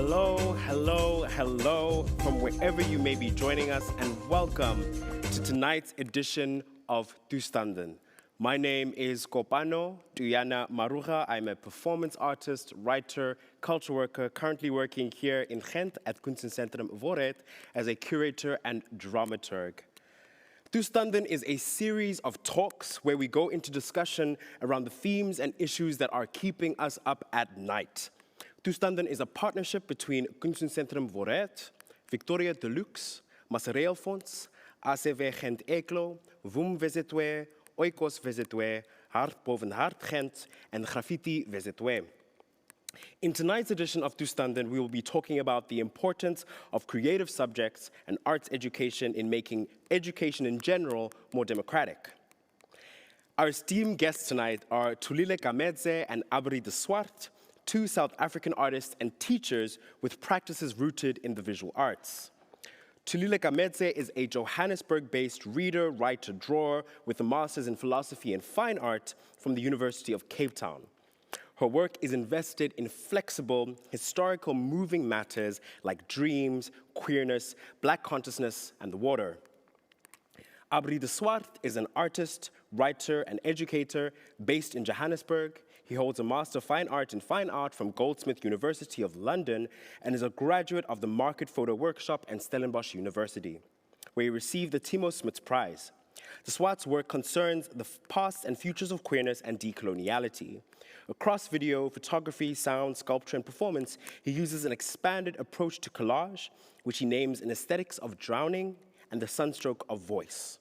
Hello from wherever you may be joining us, and welcome to tonight's edition of Toestanden. My name is Kopano Maroga. I'm a performance artist, writer, culture worker, currently working here in Ghent at Kunsteducatie Wordt as a curator and dramaturg. Toestanden is a series of talks where we go into discussion around the themes and issues that are keeping us up at night. Toestanden is a partnership between Kunsteducatie Wordt, Victoria Deluxe, Masareel Fonds, ACV Gent Eeklo, Woem VZW, Oikos VZW, Hart Boven Hart Gent, and Graffiti VZW. In tonight's edition of Toestanden, we will be talking about the importance of creative subjects and arts education in making education in general more democratic. Our esteemed guests tonight are Thulile Gamedze and Abri de Swardt, two South African artists and teachers with practices rooted in the visual arts. Thulile Gamedze is a Johannesburg-based reader, writer, drawer with a master's in philosophy and fine art from the University of Cape Town. Her work is invested in flexible, historical, moving matters like dreams, queerness, black consciousness, and the water. Abri de Swardt is an artist, writer, and educator based in Johannesburg. He holds a Master of Fine Art in Fine Art from Goldsmith University of London and is a graduate of the Market Photo Workshop and Stellenbosch University, where he received the Timo Smuts Prize. De Swart's work concerns the past and futures of queerness and decoloniality. Across video, photography, sound, sculpture, and performance, he uses an expanded approach to collage, which he names an aesthetics of drowning and the sunstroke of voice.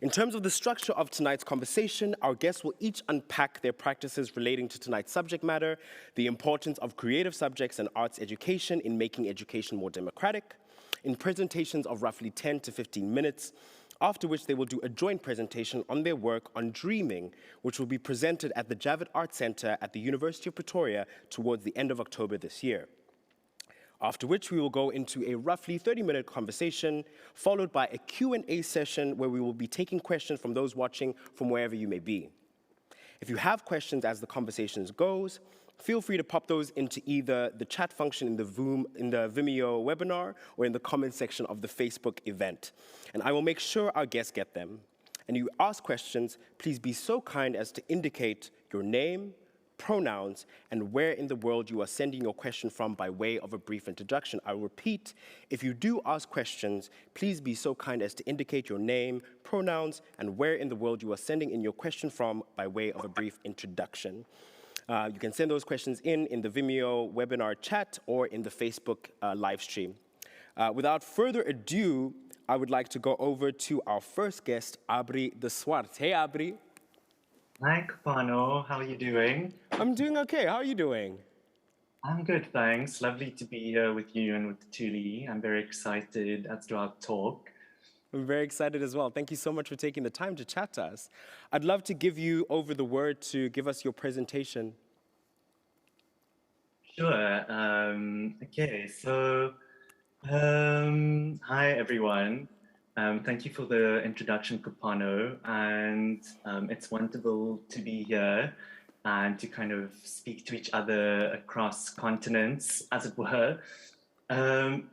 In terms of the structure of tonight's conversation, our guests will each unpack their practices relating to tonight's subject matter, the importance of creative subjects and arts education in making education more democratic, in presentations of roughly 10 to 15 minutes, after which they will do a joint presentation on their work on dreaming, which will be presented at the Javid Art Center at the University of Pretoria towards the end of October this year. After which we will go into a roughly 30-minute conversation, followed by a Q&A session where we will be taking questions from those watching from wherever you may be. If you have questions as the conversation goes, feel free to pop those into either the chat function in the Vimeo webinar or in the comment section of the Facebook event. And I will make sure our guests get them. And you ask questions, please be so kind as to indicate your name, pronouns, and where in the world you are sending your question from by way of a brief introduction. I will repeat, if you do ask questions, please be so kind as to indicate your name, pronouns, and where in the world you are sending in your question from by way of a brief introduction. You can send those questions in the Vimeo webinar chat or in the Facebook live stream. Without further ado, I would like to go over to our first guest, Abri de Swardt. Hey, Abri. Hi, Kopano. How are you doing? I'm doing okay. How are you doing? I'm good, thanks. Lovely to be here with you and with Thulile. I'm very excited as to our talk. I'm very excited as well. Thank you so much for taking the time to chat to us. I'd love to give you over the word to give us your presentation. Sure. Okay, so hi, everyone. Thank you for the introduction, Kopano, and it's wonderful to be here and to kind of speak to each other across continents, as it were.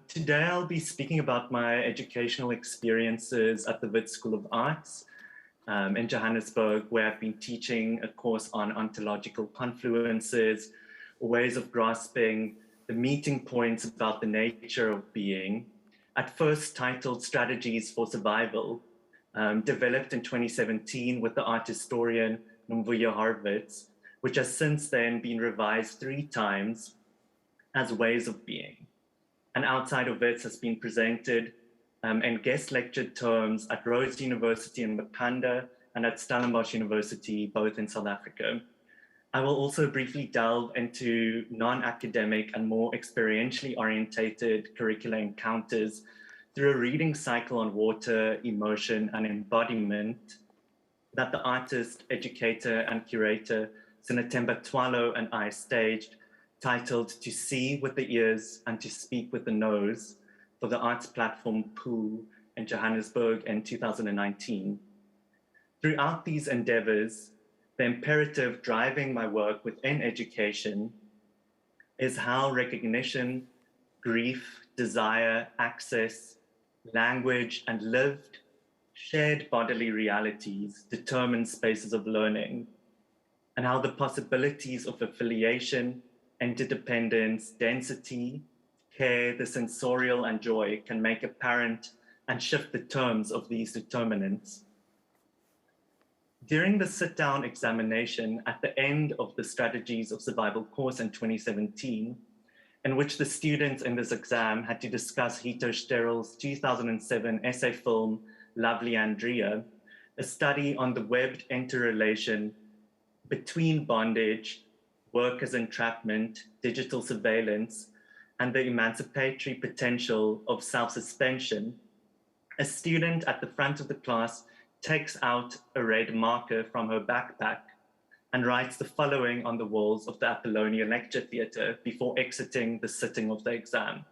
Today I'll be speaking about my educational experiences at the Wits School of Arts in Johannesburg, where I've been teaching a course on ontological confluences, ways of grasping the meeting points about the nature of being, at first titled Strategies for Survival, developed in 2017 with the art historian Nomvuyo Harvitz, which has since then been revised 3 times as Ways of Being. And outside of it has been presented and guest lectured terms at Rhodes University in Makanda and at Stellenbosch University, both in South Africa. I will also briefly delve into non-academic and more experientially orientated curricular encounters through a reading cycle on water, emotion, and embodiment that the artist, educator, and curator Sinatemba Twalo and I staged, titled To See with the Ears and to Speak with the Nose for the arts platform Pooh in Johannesburg in 2019. Throughout these endeavors, the imperative driving my work within education is how recognition, grief, desire, access, language, and lived, shared bodily realities determine spaces of learning, and how the possibilities of affiliation, interdependence, density, care, the sensorial, and joy can make apparent and shift the terms of these determinants. During the sit-down examination at the end of the Strategies of Survival course in 2017, in which the students in this exam had to discuss Hito Sterrel's 2007 essay film, Lovely Andrea, a study on the webbed interrelation between bondage, work as entrapment, digital surveillance, and the emancipatory potential of self-suspension, a student at the front of the class takes out a red marker from her backpack and writes the following on the walls of the Apollonia Lecture Theatre before exiting the sitting of the exam.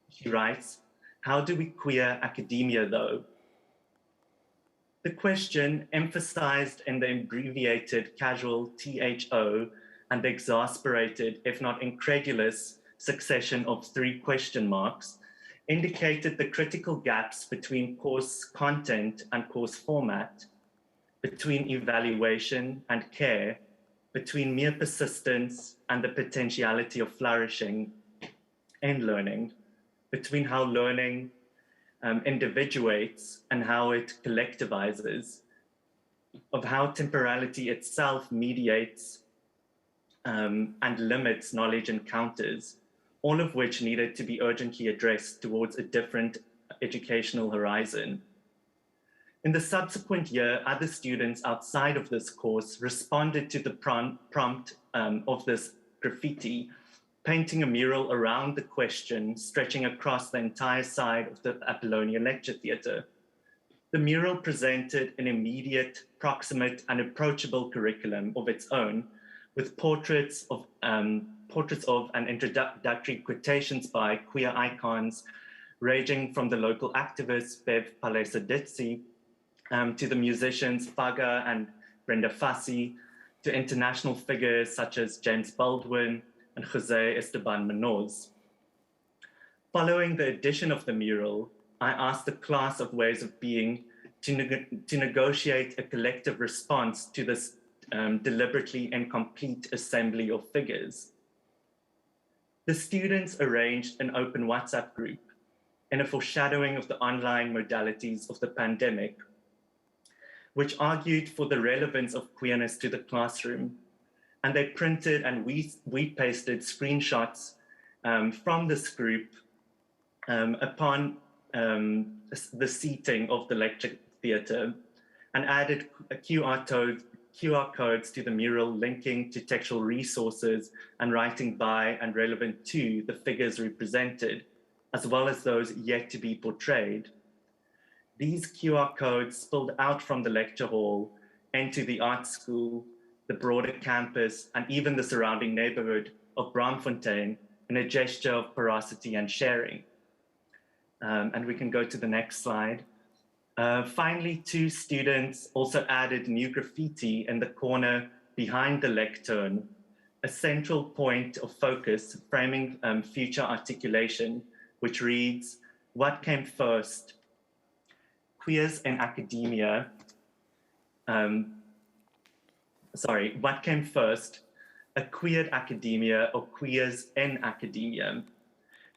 She writes, "How do we queer academia though?" The question, emphasized in the abbreviated casual THO and the exasperated, if not incredulous, succession of 3 question marks, indicated the critical gaps between course content and course format, between evaluation and care, between mere persistence and the potentiality of flourishing in learning, between how learning individuates and how it collectivizes, of how temporality itself mediates and limits knowledge encounters, all of which needed to be urgently addressed towards a different educational horizon. In the subsequent year, other students outside of this course responded to the prompt of this graffiti, painting a mural around the question, stretching across the entire side of the Apollonia Lecture Theatre. The mural presented an immediate, proximate, and approachable curriculum of its own, with portraits of and introductory quotations by queer icons, ranging from the local activist Bev Palesa-Ditsi to the musicians Faga and Brenda Fassi, to international figures such as James Baldwin and Jose Esteban Munoz. Following the addition of the mural, I asked the class of ways of being to negotiate a collective response to this deliberately incomplete assembly of figures. The students arranged an open WhatsApp group in a foreshadowing of the online modalities of the pandemic, which argued for the relevance of queerness to the classroom. And they printed and we pasted screenshots from this group upon the seating of the lecture theatre, and added QR codes to the mural linking to textual resources and writing by and relevant to the figures represented, as well as those yet to be portrayed. These QR codes spilled out from the lecture hall into the art school, the broader campus, and even the surrounding neighborhood of Braamfontein in a gesture of porosity and sharing. And we can go to the next slide. Finally, 2 students also added new graffiti in the corner behind the lectern, a central point of focus framing future articulation, which reads, "What came first? Queers in academia." What came first? A queered academia or queers in academia?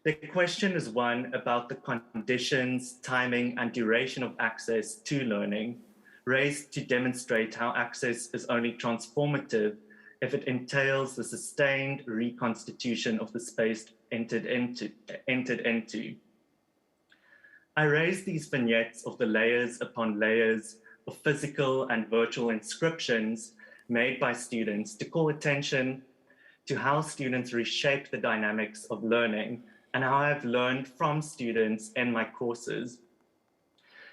The question is one about the conditions, timing, and duration of access to learning, raised to demonstrate how access is only transformative if it entails the sustained reconstitution of the space entered into. I raised these vignettes of the layers upon layers of physical and virtual inscriptions made by students to call attention to how students reshape the dynamics of learning and how I've learned from students in my courses.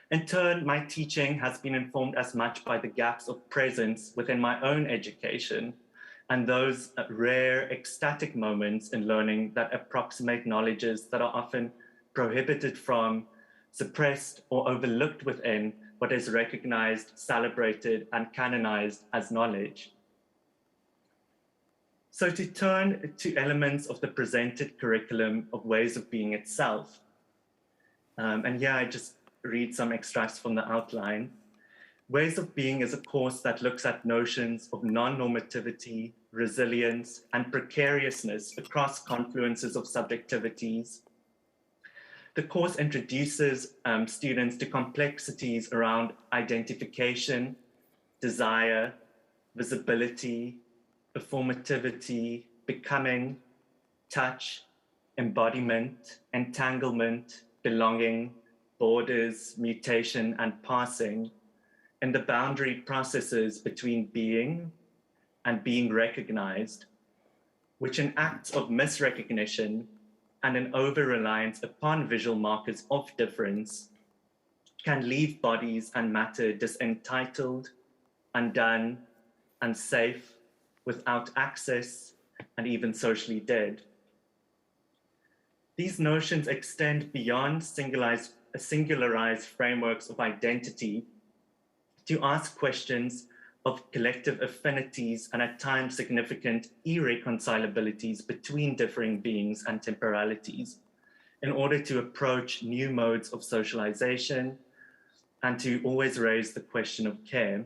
In turn, my teaching has been informed as much by the gaps of presence within my own education and those rare ecstatic moments in learning that approximate knowledges that are often prohibited from, suppressed, or overlooked within what is recognized, celebrated, and canonized as knowledge. So to turn to elements of the presented curriculum of ways of being itself. And here I just read some extracts from the outline. Ways of Being is a course that looks at notions of non-normativity, resilience, and precariousness across confluences of subjectivities. The course introduces students to complexities around identification, desire, visibility, performativity, becoming, touch, embodiment, entanglement, belonging, borders, mutation, and passing, and the boundary processes between being and being recognized, which in acts of misrecognition and an over-reliance upon visual markers of difference can leave bodies and matter disentitled, undone, unsafe, without access, and even socially dead. These notions extend beyond singularized frameworks of identity to ask questions of collective affinities and at times significant irreconcilabilities between differing beings and temporalities in order to approach new modes of socialization and to always raise the question of care.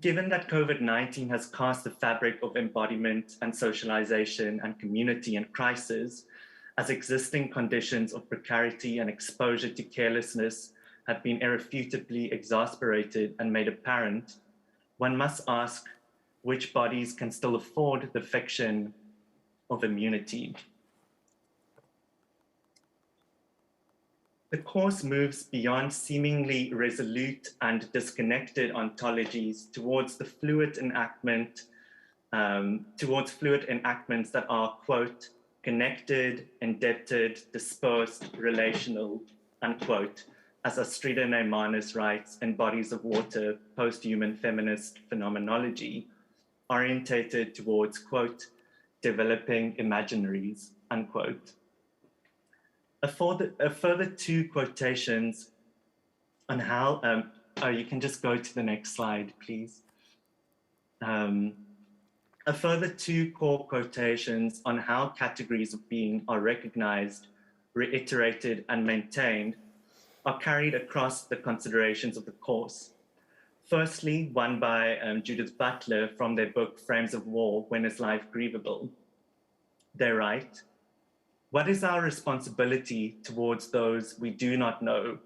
Given that COVID-19 has cast the fabric of embodiment and socialization and community in crisis as existing conditions of precarity and exposure to carelessness have been irrefutably exasperated and made apparent, one must ask which bodies can still afford the fiction of immunity. The course moves beyond seemingly resolute and disconnected ontologies towards the fluid enactment, towards fluid enactments that are, quote, connected, indebted, dispersed, relational, unquote, as Astrida Neymanis writes in Bodies of Water, Post-Human Feminist Phenomenology, orientated towards, quote, developing imaginaries, unquote. A further two quotations on how, you can just go to the next slide, please. A further two core quotations on how categories of being are recognized, reiterated, and maintained are carried across the considerations of the course. Firstly, one by Judith Butler from their book, Frames of War, When is Life Grievable? They write, what is our responsibility towards those we do not know,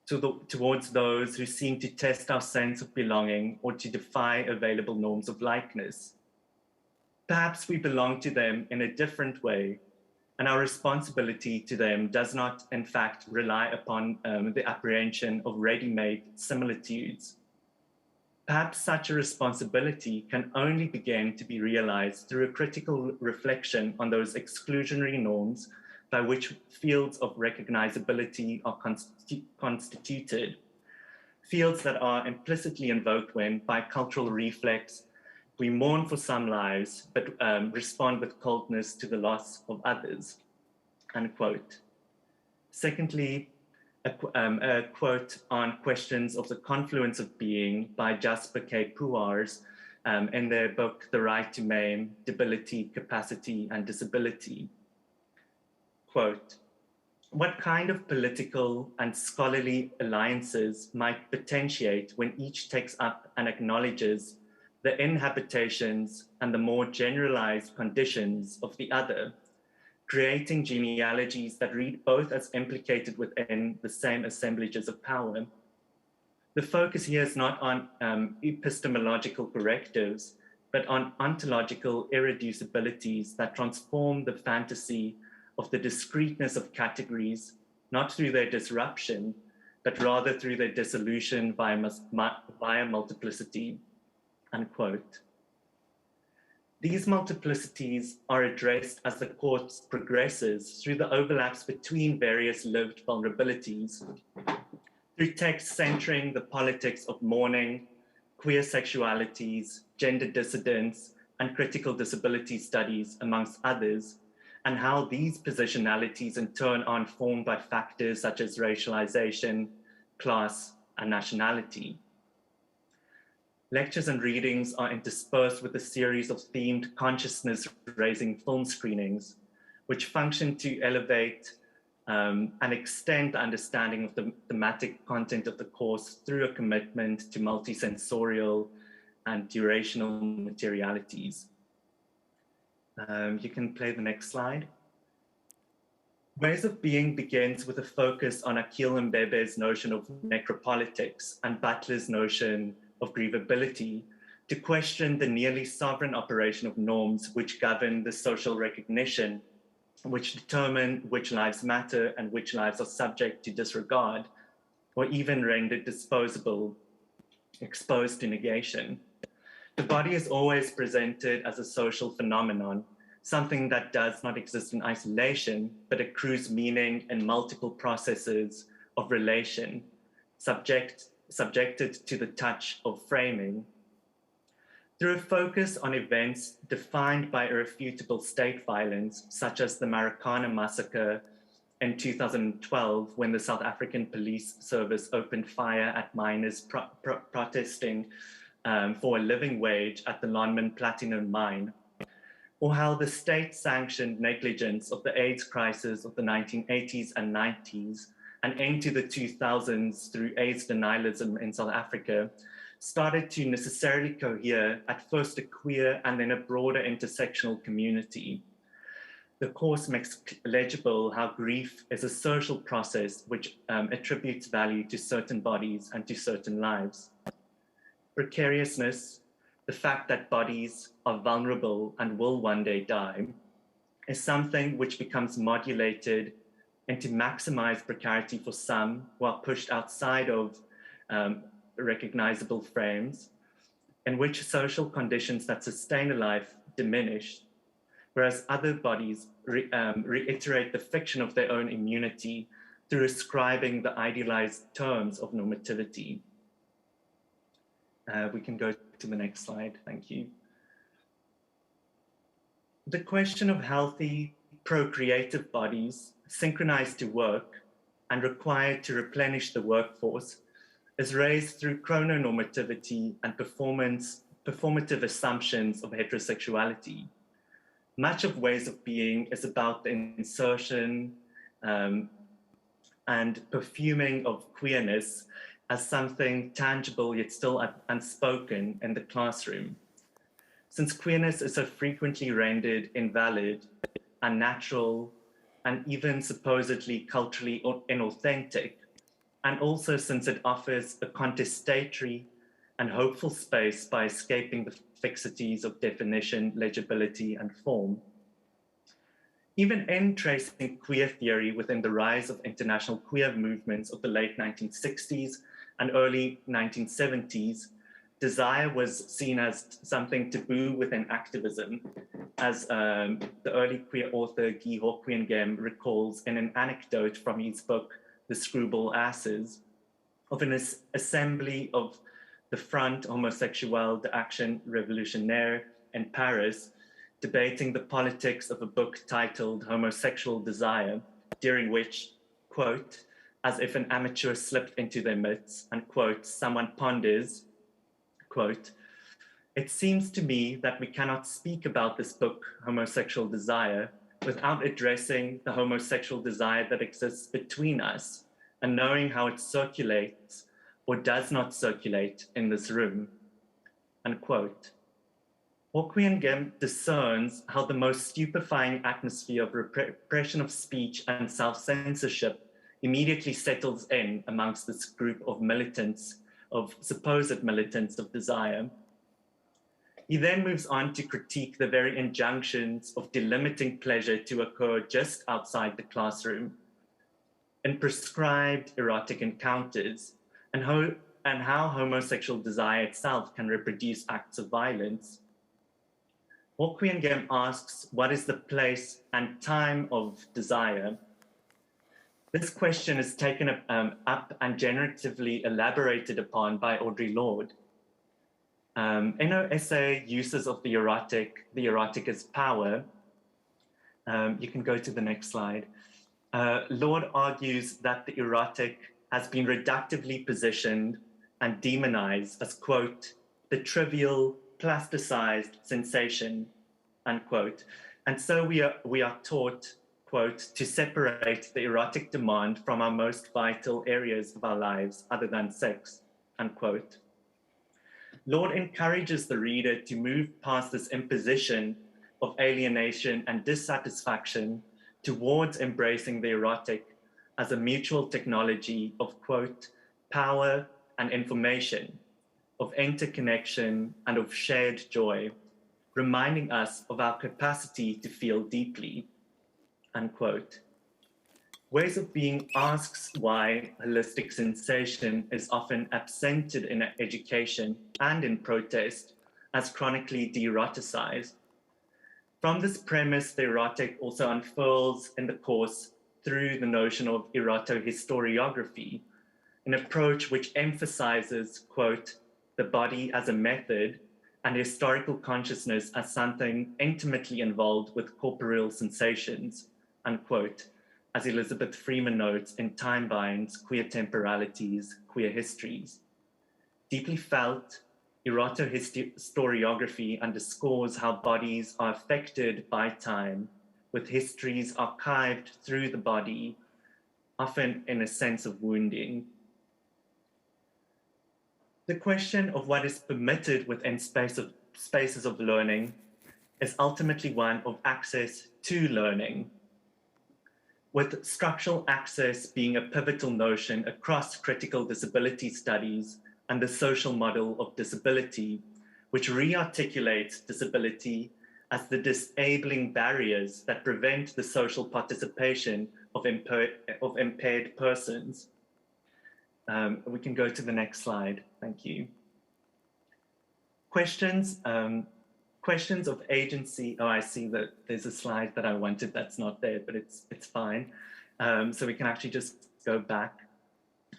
towards those who seem to test our sense of belonging or to defy available norms of likeness? Perhaps we belong to them in a different way, and our responsibility to them does not, in fact, rely upon the apprehension of ready-made similitudes. Perhaps such a responsibility can only begin to be realized through a critical reflection on those exclusionary norms by which fields of recognizability are constituted, fields that are implicitly invoked when, by cultural reflex, we mourn for some lives, but respond with coldness to the loss of others, unquote. Secondly, a quote on questions of the confluence of being by Jasper K. Puars in their book, The Right to Maim, Debility, Capacity, and Disability. Quote, what kind of political and scholarly alliances might potentiate when each takes up and acknowledges the inhabitations and the more generalized conditions of the other, creating genealogies that read both as implicated within the same assemblages of power? The focus here is not on epistemological correctives, but on ontological irreducibilities that transform the fantasy of the discreteness of categories, not through their disruption, but rather through their dissolution via multiplicity, unquote. These multiplicities are addressed as the course progresses through the overlaps between various lived vulnerabilities, through texts centering the politics of mourning, queer sexualities, gender dissidence, and critical disability studies, amongst others, and how these positionalities in turn are informed by factors such as racialization, class, and nationality. Lectures and readings are interspersed with a series of themed consciousness-raising film screenings, which function to elevate and extend the understanding of the thematic content of the course through a commitment to multisensorial and durational materialities. You can play the next slide. Ways of Being begins with a focus on Akil Mbebe's notion of necropolitics and Butler's notion of grievability to question the nearly sovereign operation of norms which govern the social recognition, which determine which lives matter and which lives are subject to disregard, or even rendered disposable, exposed to negation. The body is always presented as a social phenomenon, something that does not exist in isolation, but accrues meaning in multiple processes of relation, subjected to the touch of framing. Through a focus on events defined by irrefutable state violence, such as the Marikana massacre in 2012, when the South African Police Service opened fire at miners protesting for a living wage at the Lonmin Platinum mine, or how the state-sanctioned negligence of the AIDS crisis of the 1980s and 90s and into the 2000s through AIDS denialism in South Africa started to necessarily cohere at first a queer and then a broader intersectional community. The course makes legible how grief is a social process which attributes value to certain bodies and to certain lives. Precariousness, the fact that bodies are vulnerable and will one day die, is something which becomes modulated and to maximize precarity for some who are pushed outside of recognizable frames, in which social conditions that sustain a life diminish, whereas other bodies reiterate the fiction of their own immunity through ascribing the idealized terms of normativity. We can go to the next slide, thank you. The question of healthy, procreative bodies synchronized to work and required to replenish the workforce is raised through chrononormativity and performative assumptions of heterosexuality. Much of Ways of Being is about the insertion and perfuming of queerness as something tangible yet still unspoken in the classroom. Since queerness is so frequently rendered invalid, unnatural, and even supposedly culturally inauthentic, and also since it offers a contestatory and hopeful space by escaping the fixities of definition, legibility, and form. Even in tracing queer theory within the rise of international queer movements of the late 1960s and early 1970s, desire was seen as something taboo within activism, as the early queer author Guy Hoquenghem recalls in an anecdote from his book, The Screwball Asses, of an assembly of the Front Homosexuelle d'Action Révolutionnaire in Paris, debating the politics of a book titled Homosexual Desire, during which, quote, as if an amateur slipped into their midst, and quote, someone ponders, quote, it seems to me that we cannot speak about this book, Homosexual Desire, without addressing the homosexual desire that exists between us and knowing how it circulates or does not circulate in this room, unquote. Hoquenghem discerns how the most stupefying atmosphere of repression of speech and self-censorship immediately settles in amongst this group of militants, of supposed militants of desire. He then moves on to critique the very injunctions of delimiting pleasure to occur just outside the classroom in prescribed erotic encounters, and how homosexual desire itself can reproduce acts of violence. Hoquenghem asks, what is the place and time of desire? This question is taken up and generatively elaborated upon by Audre Lorde. In her essay, Uses of the Erotic as Power, you can go to the next slide. Lorde argues that the erotic has been reductively positioned and demonized as, quote, the trivial, plasticized sensation, unquote. And so we are taught, quote, to separate the erotic demand from our most vital areas of our lives other than sex, unquote. Lord encourages the reader to move past this imposition of alienation and dissatisfaction towards embracing the erotic as a mutual technology of, quote, power and information, of interconnection and of shared joy, reminding us of our capacity to feel deeply, unquote. Ways of Being asks why holistic sensation is often absented in education and in protest as chronically de-eroticized. From this premise, the erotic also unfurls in the course through the notion of erotohistoriography, an approach which emphasizes, quote, the body as a method and historical consciousness as something intimately involved with corporeal sensations, unquote, as Elizabeth Freeman notes in Time Binds, Queer Temporalities, Queer Histories. Deeply felt, erotohistoriography underscores how bodies are affected by time, with histories archived through the body, often in a sense of wounding. The question of what is permitted within spaces of learning is ultimately one of access to learning, with structural access being a pivotal notion across critical disability studies and the social model of disability, which re-articulates disability as the disabling barriers that prevent the social participation of impaired persons. We can go to the next slide, thank you. Questions of agency. Oh, I see that there's a slide that I wanted that's not there, but it's fine. So we can actually just go back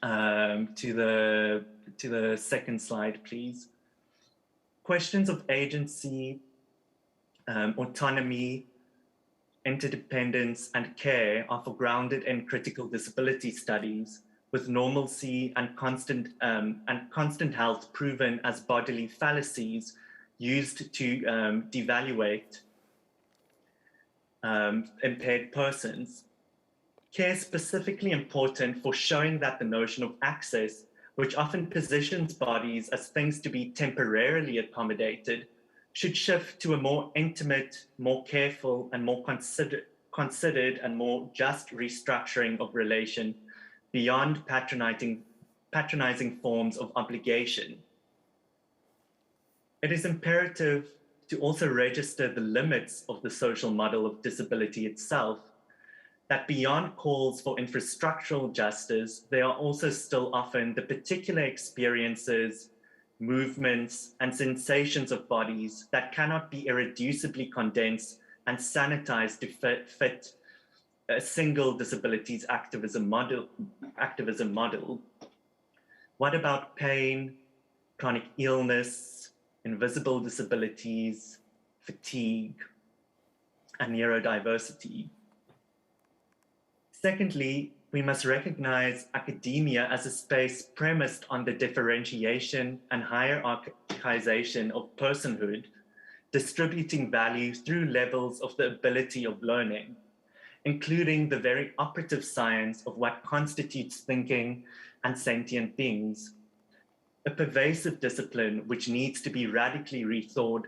to the second slide, please. Questions of agency, autonomy, interdependence, and care are foregrounded in critical disability studies, with normalcy and constant health proven as bodily fallacies used to devaluate impaired persons. Care is specifically important for showing that the notion of access, which often positions bodies as things to be temporarily accommodated, should shift to a more intimate, more careful, and more considered and more just restructuring of relation beyond patronizing forms of obligation. It is imperative to also register the limits of the social model of disability itself, that beyond calls for infrastructural justice, there are also still often the particular experiences, movements, and sensations of bodies that cannot be irreducibly condensed and sanitized to fit a single disabilities activism model. What about pain, chronic illness, invisible disabilities, fatigue, and neurodiversity? Secondly, we must recognize academia as a space premised on the differentiation and hierarchization of personhood, distributing value through levels of the ability of learning, including the very operative science of what constitutes thinking and sentient beings, a pervasive discipline which needs to be radically rethought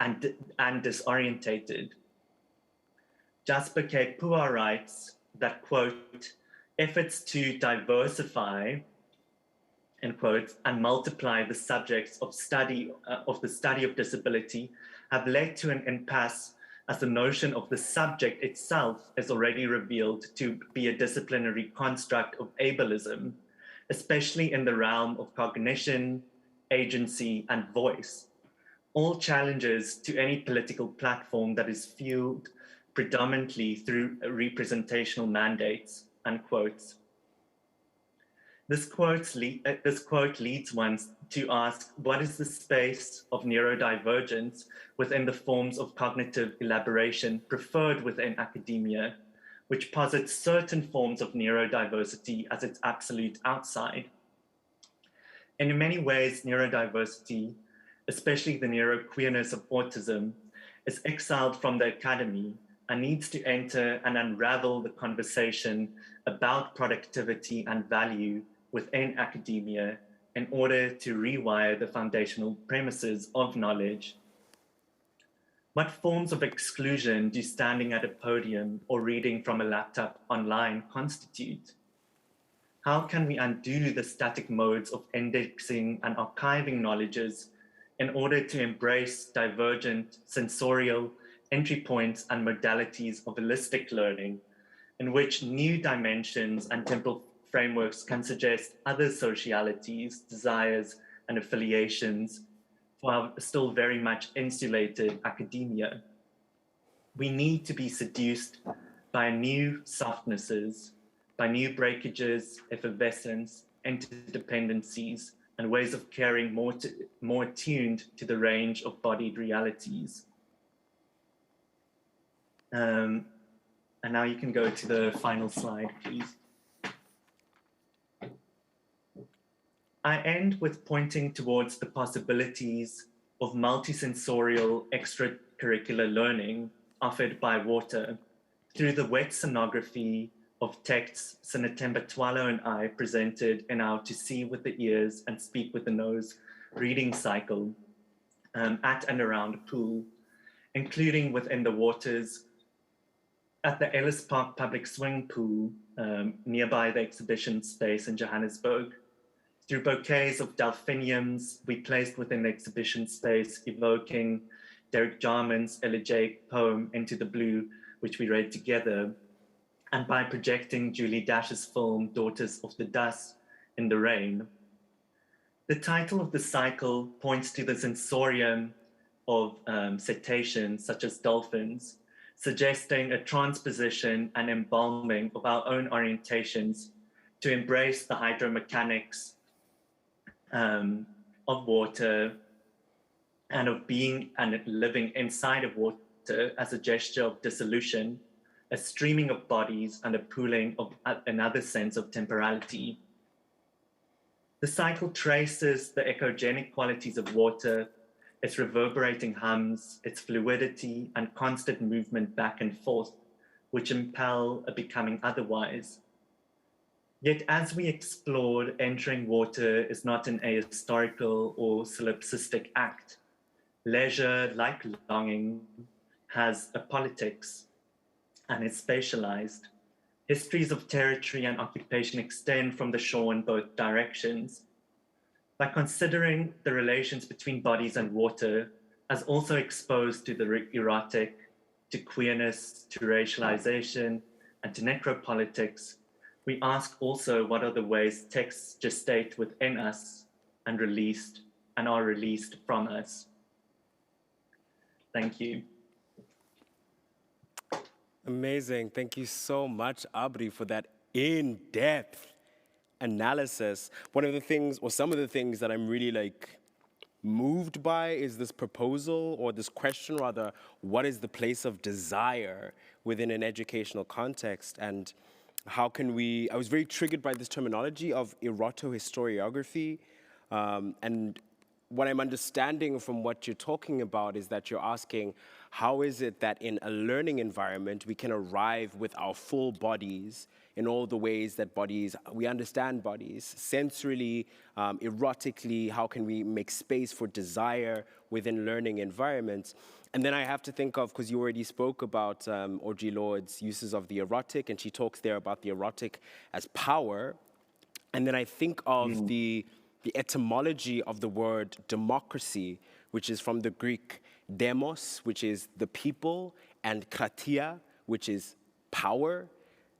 and disorientated. Jasper K. Pua writes that, quote, efforts to diversify, end quote, and multiply the subjects of the study of disability have led to an impasse, as the notion of the subject itself is already revealed to be a disciplinary construct of ableism, especially in the realm of cognition, agency, and voice, all challenges to any political platform that is fueled predominantly through representational mandates, unquote. This quote leads one to ask, what is the space of neurodivergence within the forms of cognitive elaboration preferred within academia, which posits certain forms of neurodiversity as its absolute outside? In many ways, neurodiversity especially the neuroqueerness of autism, is exiled from the academy and needs to enter and unravel the conversation about productivity and value within academia in order to rewire the foundational premises of knowledge. What forms of exclusion do standing at a podium or reading from a laptop online constitute? How can we undo the static modes of indexing and archiving knowledges in order to embrace divergent sensorial entry points and modalities of holistic learning, in which new dimensions and temporal frameworks can suggest other socialities, desires, and affiliations for our still very much insulated academia? We need to be seduced by new softnesses, by new breakages, effervescence, interdependencies, and ways of caring more attuned to the range of bodied realities. And now you can go to the final slide, please. I end with pointing towards the possibilities of multisensorial extracurricular learning offered by water through the wet sonography of texts Sinatemba Twalo and I presented in our To See with the Ears and Speak with the Nose reading cycle at and around a pool, including within the waters at the Ellis Park public swing pool nearby the exhibition space in Johannesburg. Through bouquets of delphiniums we placed within the exhibition space, evoking Derek Jarman's elegiac poem Into the Blue, which we read together, and by projecting Julie Dash's film Daughters of the Dust in the Rain. The title of the cycle points to the sensorium of cetaceans such as dolphins, suggesting a transposition and embalming of our own orientations to embrace the hydromechanics of water and of being and living inside of water as a gesture of dissolution, a streaming of bodies and a pooling of another sense of temporality. The cycle traces the echogenic qualities of water, its reverberating hums, its fluidity and constant movement back and forth, which impel a becoming otherwise. Yet as we explored, entering water is not an ahistorical or solipsistic act. Leisure, like longing, has a politics and is spatialized. Histories of territory and occupation extend from the shore in both directions. By considering the relations between bodies and water as also exposed to the erotic, to queerness, to racialization, and to necropolitics, we ask also what are the ways texts gestate within us and are released from us. Thank you. Amazing. Thank you so much, Abri, for that in-depth analysis. One of the things, or some of the things that I'm really moved by is this proposal, or this question rather, what is the place of desire within an educational context? And how can I was very triggered by this terminology of erotohistoriography. And what I'm understanding from what you're talking about is that you're asking, how is it that in a learning environment, we can arrive with our full bodies in all the ways that we understand bodies, sensorily, erotically, how can we make space for desire within learning environments? And then I have to think of, because you already spoke about Audre Lorde's uses of the erotic, and she talks there about the erotic as power. And then I think of the etymology of the word democracy, which is from the Greek demos, which is the people, and kratia, which is power.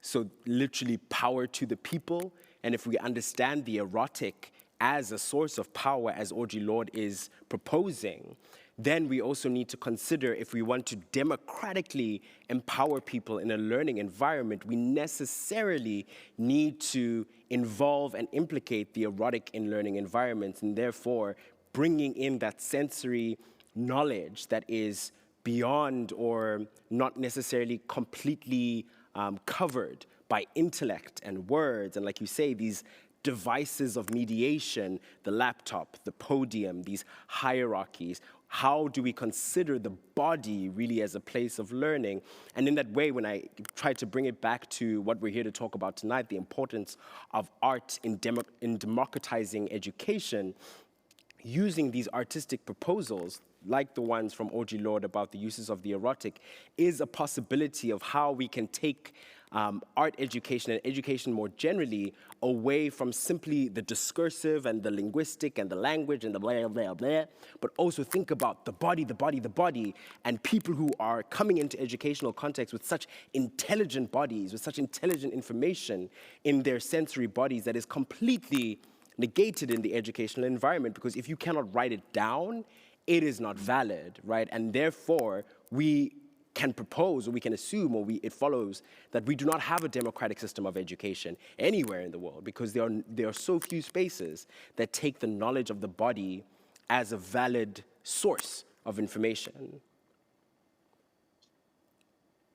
So literally power to the people. And if we understand the erotic as a source of power, as Audre Lorde is proposing, then we also need to consider, if we want to democratically empower people in a learning environment, we necessarily need to involve and implicate the erotic in learning environments, and therefore bringing in that sensory knowledge that is beyond or not necessarily completely covered by intellect and words, and like you say, these devices of mediation, the laptop, the podium, these hierarchies. How do we consider the body really as a place of learning? And in that way, when I try to bring it back to what we're here to talk about tonight, the importance of art in democratizing education, using these artistic proposals, like the ones from Audre Lorde about the uses of the erotic, is a possibility of how we can take art education and education more generally away from simply the discursive and the linguistic and the language and the blah, blah, blah, but also think about the body, the body, the body, and people who are coming into educational context with such intelligent bodies, with such intelligent information in their sensory bodies that is completely negated in the educational environment, because if you cannot write it down, it is not valid, right? And therefore, we can propose, or we can assume, or it follows that we do not have a democratic system of education anywhere in the world, because there are so few spaces that take the knowledge of the body as a valid source of information.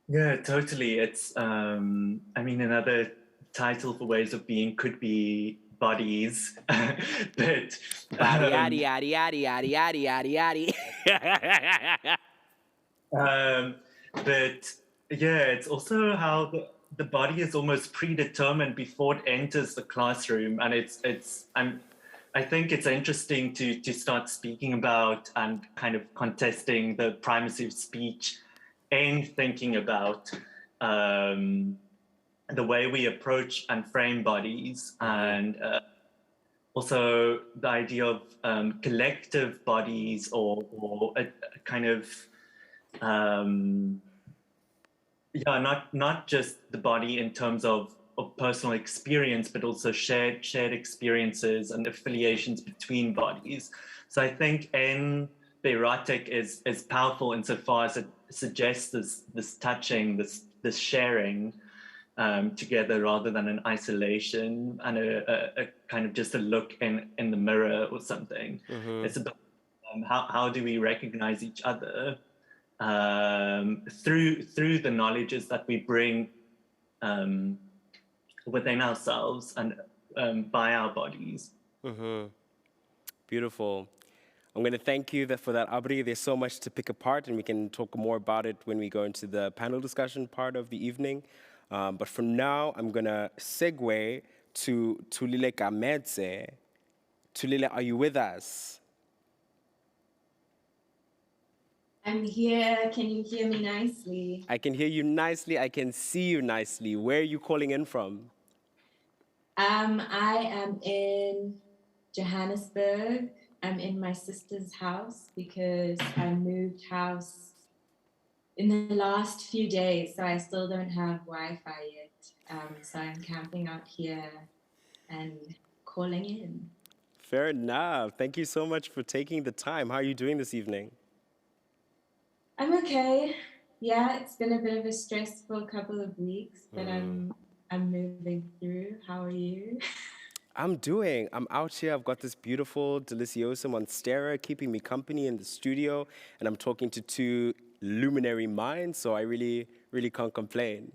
Yeah, totally. It's, I mean, another title for ways of being could be bodies, but Body, yaddy, yaddy, yaddy, yaddy, yaddy, yaddy, yaddy. But yeah, it's also how the body is almost predetermined before it enters the classroom, and I think it's interesting to start speaking about and kind of contesting the primacy of speech and thinking about the way we approach and frame bodies, and also the idea of collective bodies or a kind of not just the body in terms of personal experience, but also shared experiences and affiliations between bodies. So I think the erotic is powerful insofar as it suggests this touching, this sharing together rather than an isolation and a kind of just a look in the mirror or something. Mm-hmm. It's about how do we recognize each other through the knowledges that we bring within ourselves and by our bodies. Mm-hmm. Beautiful. I'm going to thank you for that, Abri. There's so much to pick apart, and we can talk more about it when we go into the panel discussion part of the evening. But for now, I'm going to segue to Thulile Gamedze. Thulile, are you with us? I'm here. Can you hear me nicely? I can hear you nicely. I can see you nicely. Where are you calling in from? I am in Johannesburg. I'm in my sister's house because I moved house in the last few days, so I still don't have Wi-Fi yet. So I'm camping out here and calling in. Fair enough. Thank you so much for taking the time. How are you doing this evening? I'm okay. Yeah, it's been a bit of a stressful couple of weeks, but I'm moving through. How are you? I'm out here. I've got this beautiful Delicioso Monstera keeping me company in the studio, and I'm talking to two luminary minds, so I really, really can't complain.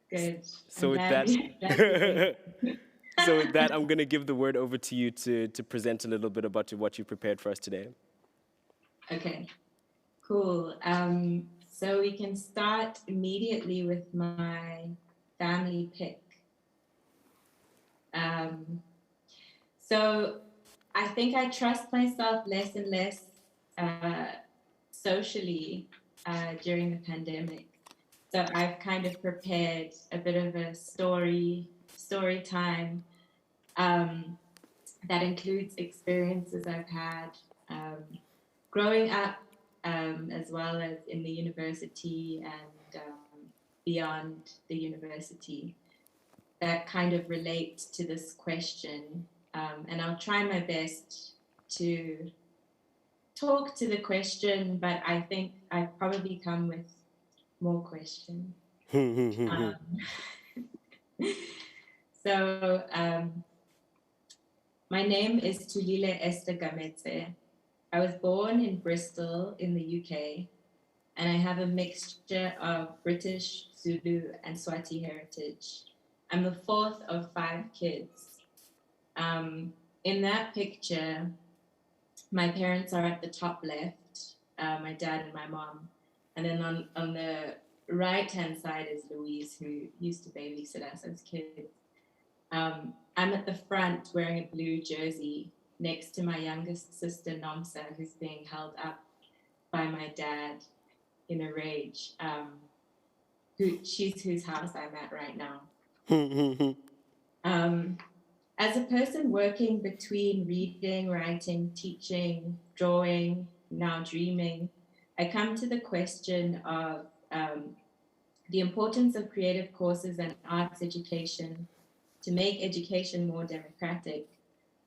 Good. So with that, I'm going to give the word over to you to present a little bit about what you prepared for us today. Okay, cool. So we can start immediately with my family pick. So I think I trust myself less and less socially during the pandemic. So I've kind of prepared a bit of a story time that includes experiences I've had growing up, as well as in the university and beyond the university, that kind of relate to this question. And I'll try my best to talk to the question, but I think I've probably come with more questions. So my name is Thulile Gamedze. I was born in Bristol in the UK, and I have a mixture of British, Zulu, and Swati heritage. I'm the fourth of 5 kids. In that picture, my parents are at the top left, my dad and my mom. And then on the right-hand side is Louise, who used to babysit us as kids. I'm at the front wearing a blue jersey next to my youngest sister, Nomsa, who's being held up by my dad in a rage. She's whose house I'm at right now. As a person working between reading, writing, teaching, drawing, now dreaming, I come to the question of the importance of creative courses and arts education to make education more democratic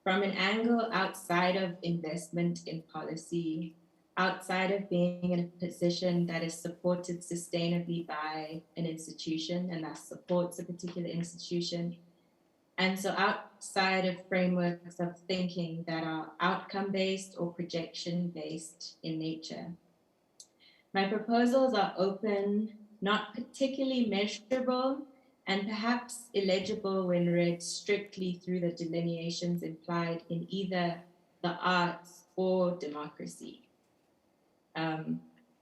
from an angle outside of investment in policy, outside of being in a position that is supported sustainably by an institution and thus supports a particular institution. And so outside of frameworks of thinking that are outcome-based or projection-based in nature. My proposals are open, not particularly measurable, and perhaps illegible when read strictly through the delineations implied in either the arts or democracy. The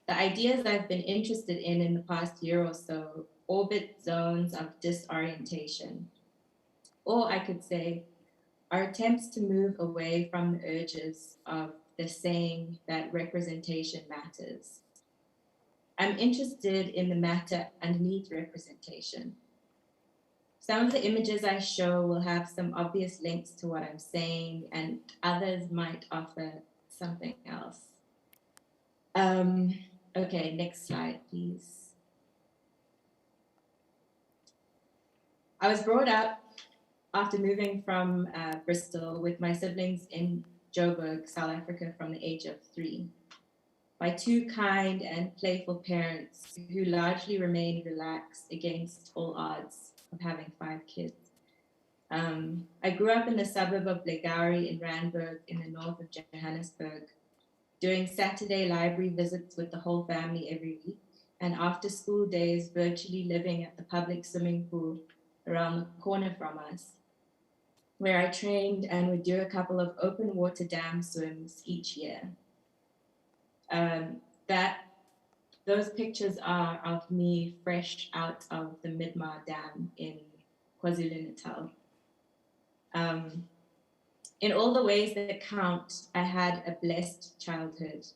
ideas I've been interested in the past year or so orbit zones of disorientation, or I could say are attempts to move away from the urges of the saying that representation matters. I'm interested in the matter underneath representation. Some of the images I show will have some obvious links to what I'm saying, and others might offer something else. Okay, next slide, please. I was brought up after moving from Bristol with my siblings in Joburg, South Africa, from the age of 3, by 2 kind and playful parents who largely remained relaxed against all odds of having 5 kids. I grew up in the suburb of Blegauri in Randburg in the north of Johannesburg, doing Saturday library visits with the whole family every week, and after school days virtually living at the public swimming pool around the corner from us, where I trained and would do a couple of open water dam swims each year. Those pictures are of me fresh out of the Midmar Dam in KwaZulu-Natal. In all the ways that count, I had a blessed childhood.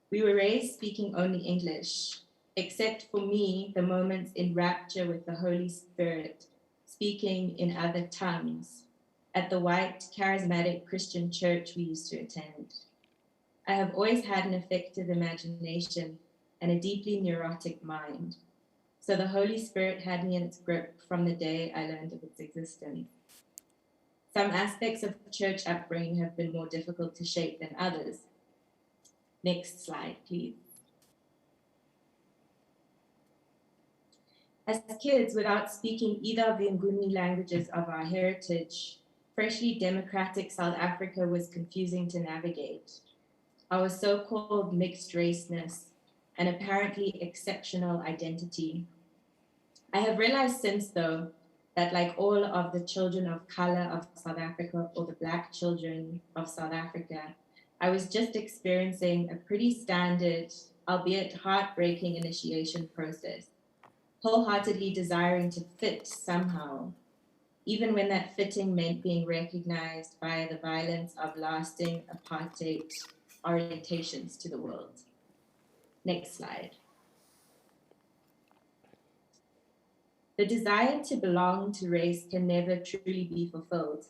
We were raised speaking only English, except for me, the moments in rapture with the Holy Spirit, speaking in other tongues at the white, charismatic Christian church we used to attend. I have always had an effective imagination and a deeply neurotic mind. So the Holy Spirit had me in its grip from the day I learned of its existence. Some aspects of church upbringing have been more difficult to shape than others. Next slide, please. As kids, without speaking either of the Nguni languages of our heritage, freshly democratic South Africa was confusing to navigate. Our so-called mixed raceness, an apparently exceptional identity. I have realized since, though, that like all of the children of color of South Africa or the Black children of South Africa, I was just experiencing a pretty standard, albeit heartbreaking initiation process, wholeheartedly desiring to fit somehow, even when that fitting meant being recognized by the violence of lasting apartheid orientations to the world. Next slide. The desire to belong to race can never truly be fulfilled,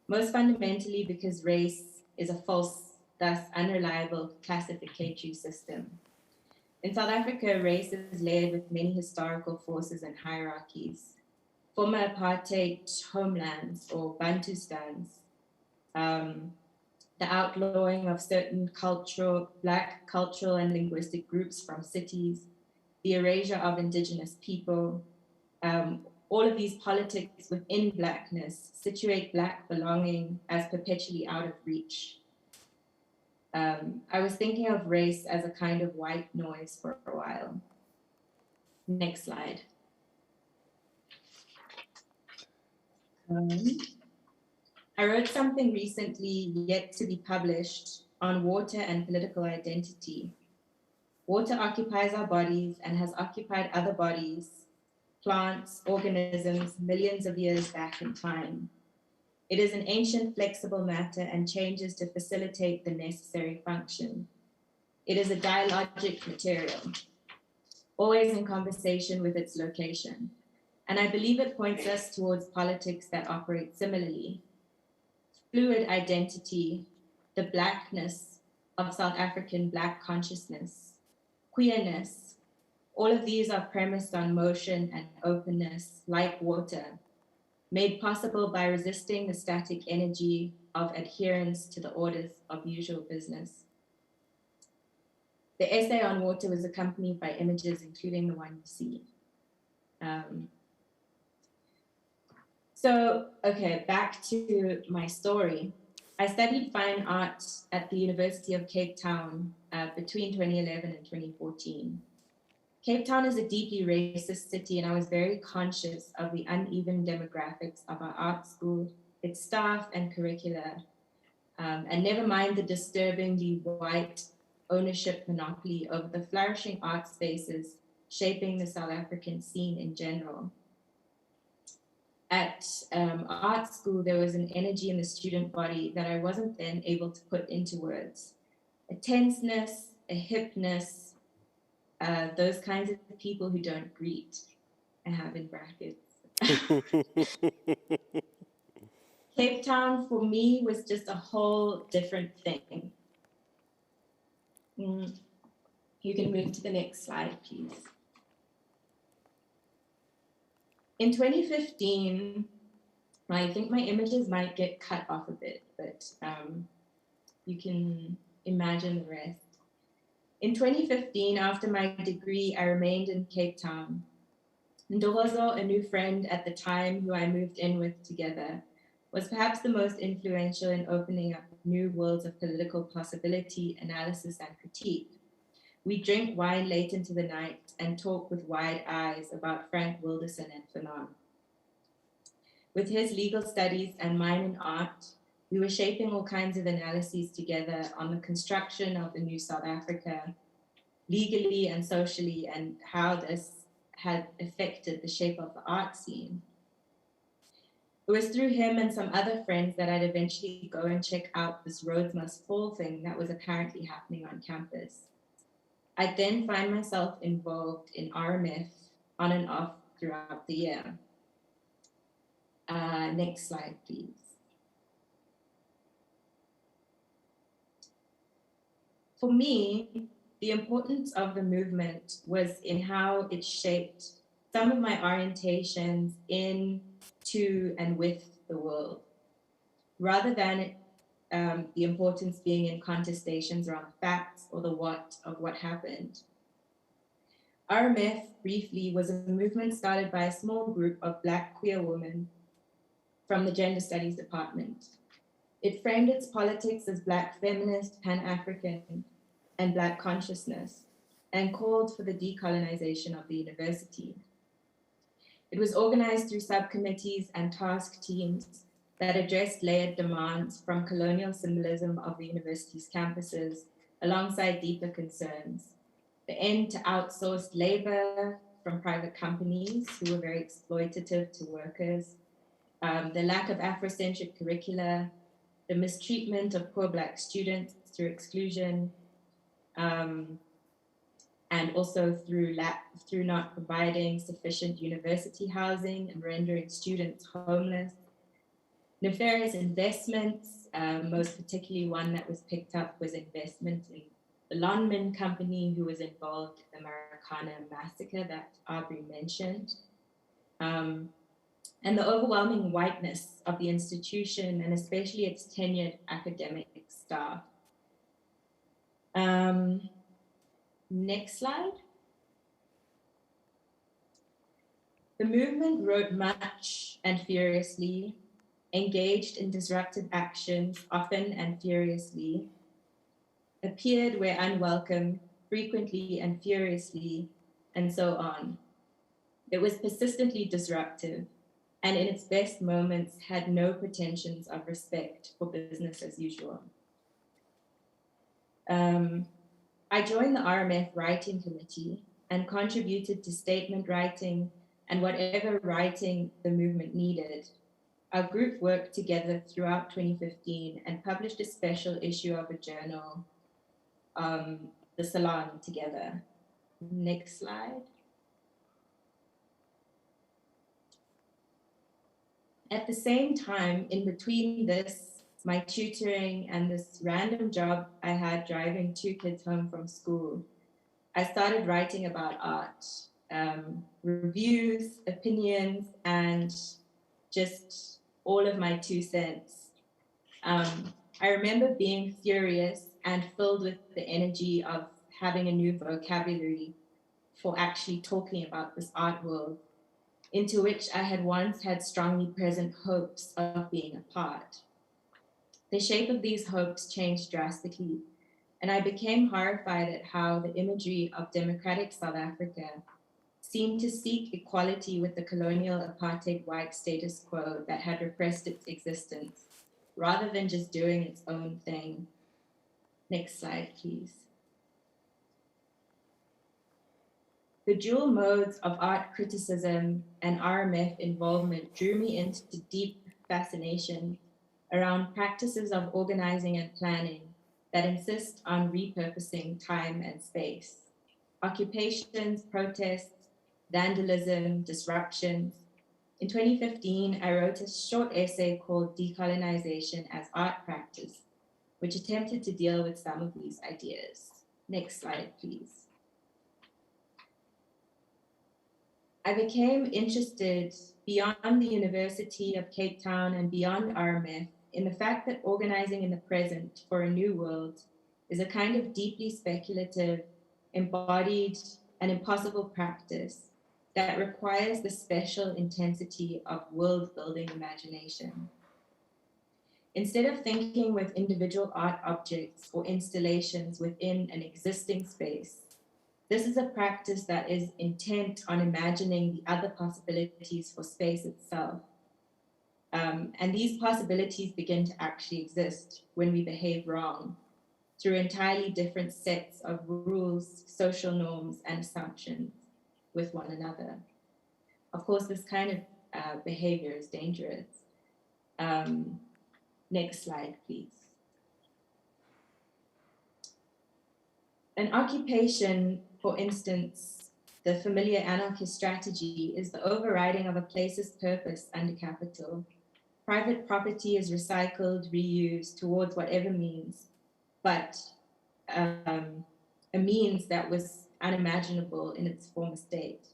most fundamentally because race is a false, thus unreliable classificatory system. In South Africa, race is layered with many historical forces and hierarchies. Former apartheid homelands or Bantustans, the outlawing of certain Black cultural and linguistic groups from cities, the erasure of indigenous people, all of these politics within Blackness situate Black belonging as perpetually out of reach. I was thinking of race as a kind of white noise for a while. Next slide. Um, I wrote something recently, yet to be published, on water and political identity. Water occupies our bodies and has occupied other bodies, plants, organisms, millions of years back in time. It is an ancient, flexible matter and changes to facilitate the necessary function. It is a dialogic material, always in conversation with its location. And I believe it points us towards politics that operate similarly. Fluid identity, the blackness of South African Black consciousness, queerness, all of these are premised on motion and openness, like water, made possible by resisting the static energy of adherence to the orders of usual business. The essay on water was accompanied by images, including the one you see. Okay, back to my story. I studied fine art at the University of Cape Town between 2011 and 2014. Cape Town is a deeply racist city, and I was very conscious of the uneven demographics of our art school, its staff and curricula, and never mind the disturbingly white ownership monopoly over the flourishing art spaces shaping the South African scene in general. At art school, there was an energy in the student body that I wasn't then able to put into words. A tenseness, a hipness, those kinds of people who don't greet, I have in brackets. Cape Town for me was just a whole different thing. You can move to the next slide, please. In 2015, I think my images might get cut off a bit, but you can imagine the rest. In 2015, after my degree, I remained in Cape Town. Ndogozo, a new friend at the time who I moved in with together, was perhaps the most influential in opening up new worlds of political possibility, analysis, and critique. We drink wine late into the night and talk with wide eyes about Frank Wilderson and Fanon. With his legal studies and mine in art, we were shaping all kinds of analyses together on the construction of the new South Africa, legally and socially, and how this had affected the shape of the art scene. It was through him and some other friends that I'd eventually go and check out this Roads Must Fall thing that was apparently happening on campus. I'd then find myself involved in RMF on and off throughout the year. Next slide, please. For me, the importance of the movement was in how it shaped some of my orientations in, to, and with the world, rather than the importance being in contestations around facts or the what of what happened. RMF, briefly, was a movement started by a small group of Black queer women from the Gender Studies department. It framed its politics as Black feminist, Pan-African, and Black consciousness, and called for the decolonization of the university. It was organized through subcommittees and task teams that addressed layered demands from colonial symbolism of the university's campuses, alongside deeper concerns. The end to outsourced labor from private companies who were very exploitative to workers, the lack of Afrocentric curricula, the mistreatment of poor Black students through exclusion, and also through not providing sufficient university housing and rendering students homeless. Nefarious investments, most particularly one that was picked up was investment in the Lonman company who was involved in the Marikana massacre that Abri mentioned. And the overwhelming whiteness of the institution, and especially its tenured academic staff. Next slide. The movement wrote much and furiously, engaged in disruptive actions often and furiously, appeared where unwelcome, frequently and furiously, and so on. It was persistently disruptive. and in its best moments had no pretensions of respect for business as usual. I joined the RMF writing committee and contributed to statement writing and whatever writing the movement needed. Our group worked together throughout 2015 and published a special issue of a journal, The Salon, together. Next slide. At the same time, in between this, my tutoring and this random job I had driving 2 kids home from school, I started writing about art, reviews, opinions, and just all of my 2 cents. I remember being furious and filled with the energy of having a new vocabulary for actually talking about this art world, into which I had once had strongly present hopes of being a part. The shape of these hopes changed drastically, and I became horrified at how the imagery of democratic South Africa seemed to seek equality with the colonial apartheid white status quo that had repressed its existence, rather than just doing its own thing. Next slide, please. The dual modes of art criticism and RMF involvement drew me into deep fascination around practices of organizing and planning that insist on repurposing time and space. Occupations, protests, vandalism, disruptions. In 2015, I wrote a short essay called Decolonization as Art Practice, which attempted to deal with some of these ideas. Next slide, please. I became interested beyond the University of Cape Town and beyond RMF in the fact that organizing in the present for a new world is a kind of deeply speculative, embodied, and impossible practice that requires the special intensity of world-building imagination. Instead of thinking with individual art objects or installations within an existing space, this is a practice that is intent on imagining the other possibilities for space itself. And these possibilities begin to actually exist when we behave wrong through entirely different sets of rules, social norms, and assumptions with one another. Of course, this kind of behavior is dangerous. Next slide, please. An occupation, for instance, the familiar anarchist strategy, is the overriding of a place's purpose under capital. Private property is recycled, reused towards whatever means, but a means that was unimaginable in its former state.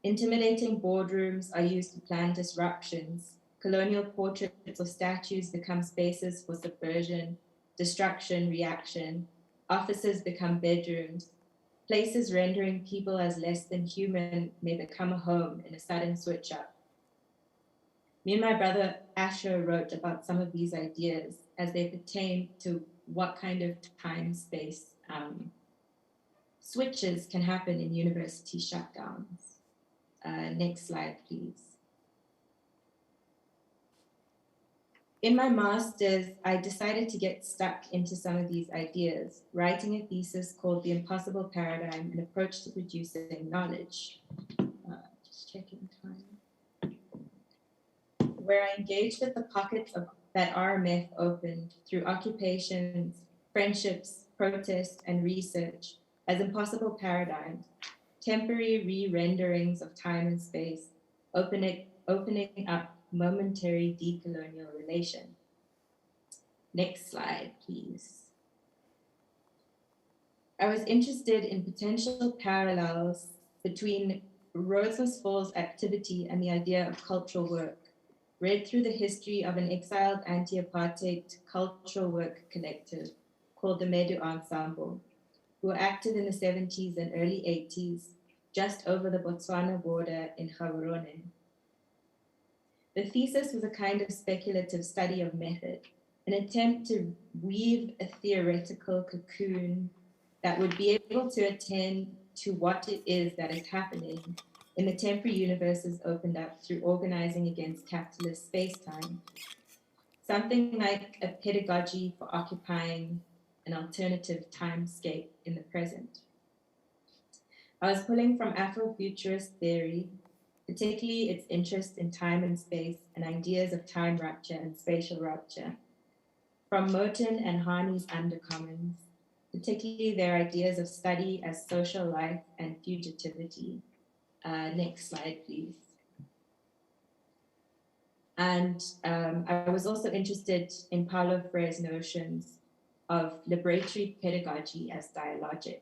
Intimidating boardrooms are used to plan disruptions. Colonial portraits or statues become spaces for subversion, destruction, reaction. Offices become bedrooms. Places rendering people as less than human may become a home in a sudden switch up. Me and my brother Asher wrote about some of these ideas as they pertain to what kind of time-space switches can happen in university shutdowns. Next slide, please. In my master's, I decided to get stuck into some of these ideas, writing a thesis called The Impossible Paradigm, an approach to producing knowledge. Just checking time. Where I engaged with the pockets that RMF opened through occupations, friendships, protests, and research as impossible paradigms, temporary re-renderings of time and space, opening up momentary decolonial relation. Next slide, please. I was interested in potential parallels between Rosersfall's activity and the idea of cultural work, read through the history of an exiled anti-apartheid cultural work collective called the Medu Ensemble, who were active in the 70s and early 80s, just over the Botswana border in Gaborone. The thesis was a kind of speculative study of method, an attempt to weave a theoretical cocoon that would be able to attend to what it is that is happening in the temporary universes opened up through organizing against capitalist space-time. Something like a pedagogy for occupying an alternative timescape in the present. I was pulling from Afrofuturist theory, particularly its interest in time and space and ideas of time rupture and spatial rupture, from Moten and Hani's undercommons, particularly their ideas of study as social life and fugitivity. Next slide, please. And I was also interested in Paulo Freire's notions of liberatory pedagogy as dialogic.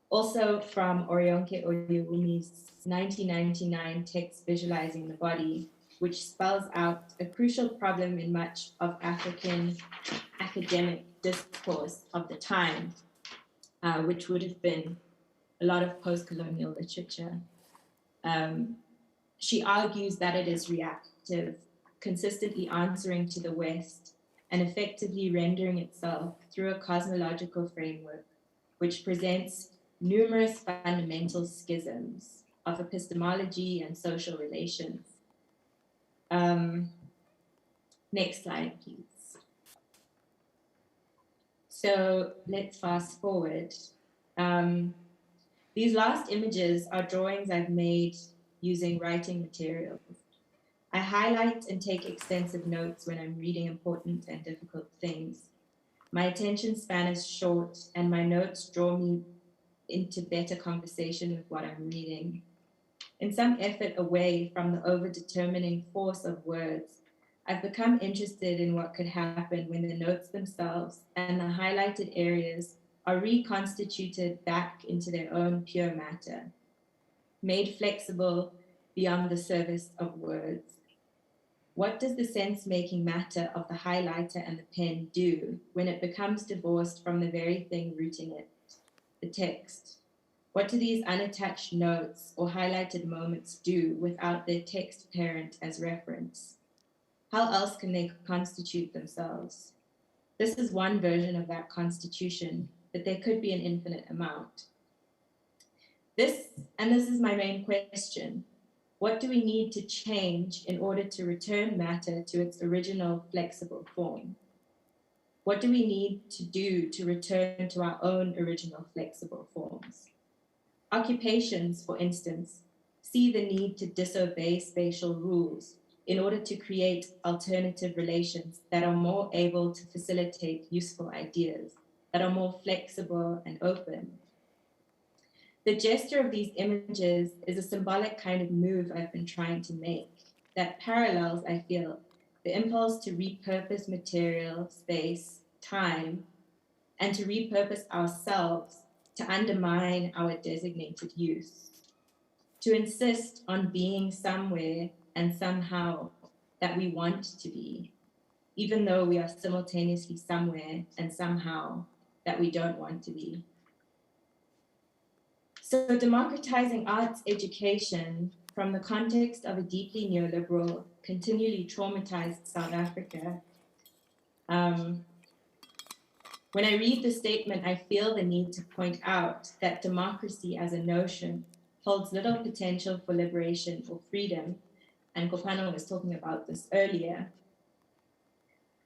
Also from Orionke Oyewumi's 1999 text Visualizing the Body, which spells out a crucial problem in much of African academic discourse of the time, which would have been a lot of post-colonial literature. She argues that it is reactive, consistently answering to the West and effectively rendering itself through a cosmological framework, which presents numerous fundamental schisms of epistemology and social relations. Next slide, please. So let's fast forward. These last images are drawings I've made using writing materials. I highlight and take extensive notes when I'm reading important and difficult things. My attention span is short and my notes draw me into better conversation with what I'm reading. In some effort away from the over-determining force of words, I've become interested in what could happen when the notes themselves and the highlighted areas are reconstituted back into their own pure matter, made flexible beyond the service of words. What does the sense-making matter of the highlighter and the pen do when it becomes divorced from the very thing rooting it, the text? What do these unattached notes or highlighted moments do without their text parent as reference? How else can they constitute themselves? This is one version of that constitution, but there could be an infinite amount. This is my main question. What do we need to change in order to return matter to its original flexible form? What do we need to do to return to our own original flexible forms? Occupations, for instance, see the need to disobey spatial rules in order to create alternative relations that are more able to facilitate useful ideas, that are more flexible and open. The gesture of these images is a symbolic kind of move I've been trying to make that parallels, I feel, the impulse to repurpose material, space, time, and to repurpose ourselves to undermine our designated use, to insist on being somewhere and somehow that we want to be, even though we are simultaneously somewhere and somehow that we don't want to be. So democratizing arts education from the context of a deeply neoliberal, continually traumatized South Africa. When I read the statement, I feel the need to point out that democracy as a notion holds little potential for liberation or freedom, and Kopano was talking about this earlier.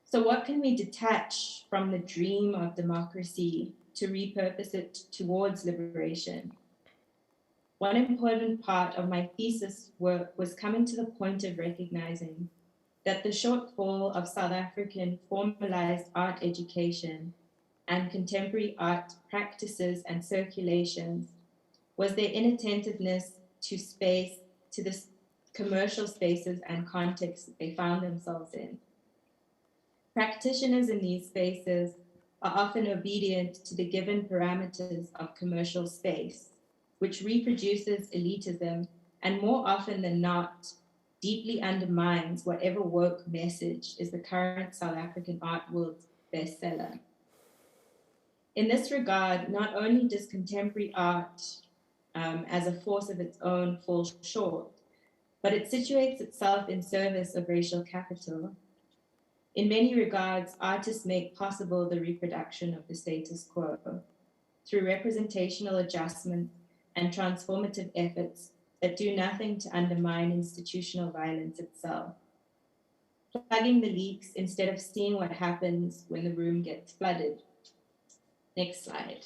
So what can we detach from the dream of democracy to repurpose it towards liberation? One important part of my thesis work was coming to the point of recognizing that the shortfall of South African formalized art education and contemporary art practices and circulations was their inattentiveness to space, to the commercial spaces and contexts that they found themselves in. Practitioners in these spaces are often obedient to the given parameters of commercial space, which reproduces elitism and more often than not, deeply undermines whatever woke message is the current South African art world's bestseller. In this regard, not only does contemporary art as a force of its own fall short, but it situates itself in service of racial capital. In many regards, artists make possible the reproduction of the status quo through representational adjustment and transformative efforts that do nothing to undermine institutional violence itself. Plugging the leaks instead of seeing what happens when the room gets flooded. Next slide.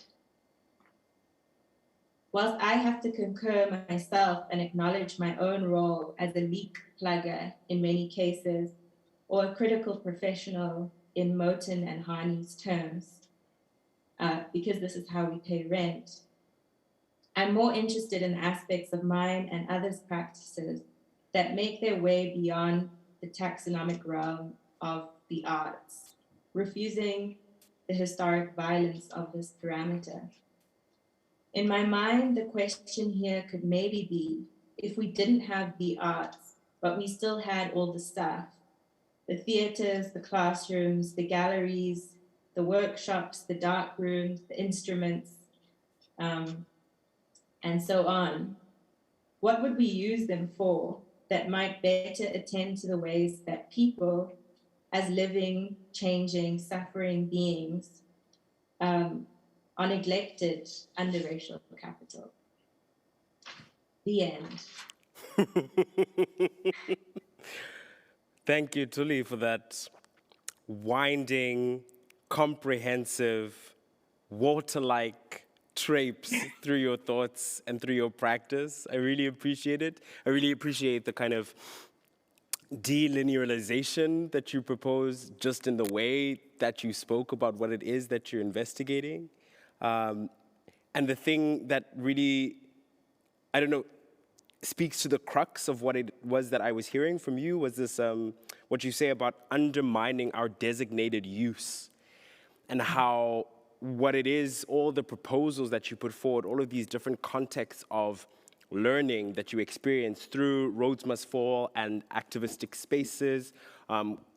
Whilst I have to concur myself and acknowledge my own role as a leak plugger in many cases, or a critical professional in Moten and Hani's terms, because this is how we pay rent, I'm more interested in aspects of mine and others' practices that make their way beyond the taxonomic realm of the arts, refusing the historic violence of this parameter. In my mind, the question here could maybe be, if we didn't have the arts, but we still had all the stuff, the theaters, the classrooms, the galleries, the workshops, the dark rooms, the instruments, and so on, what would we use them for that might better attend to the ways that people, as living, changing, suffering beings, are neglected under racial capital? The end. Thank you, Thuli, for that winding, comprehensive, water-like traipse through your thoughts and through your practice. I really appreciate it. I really appreciate the kind of delinearization that you propose just in the way that you spoke about what it is that you're investigating. And the thing that really, I don't know, speaks to the crux of what it was that I was hearing from you was this, what you say about undermining our designated use, and how what it is, all the proposals that you put forward, all of these different contexts of learning that you experience through Roads Must Fall and activistic spaces,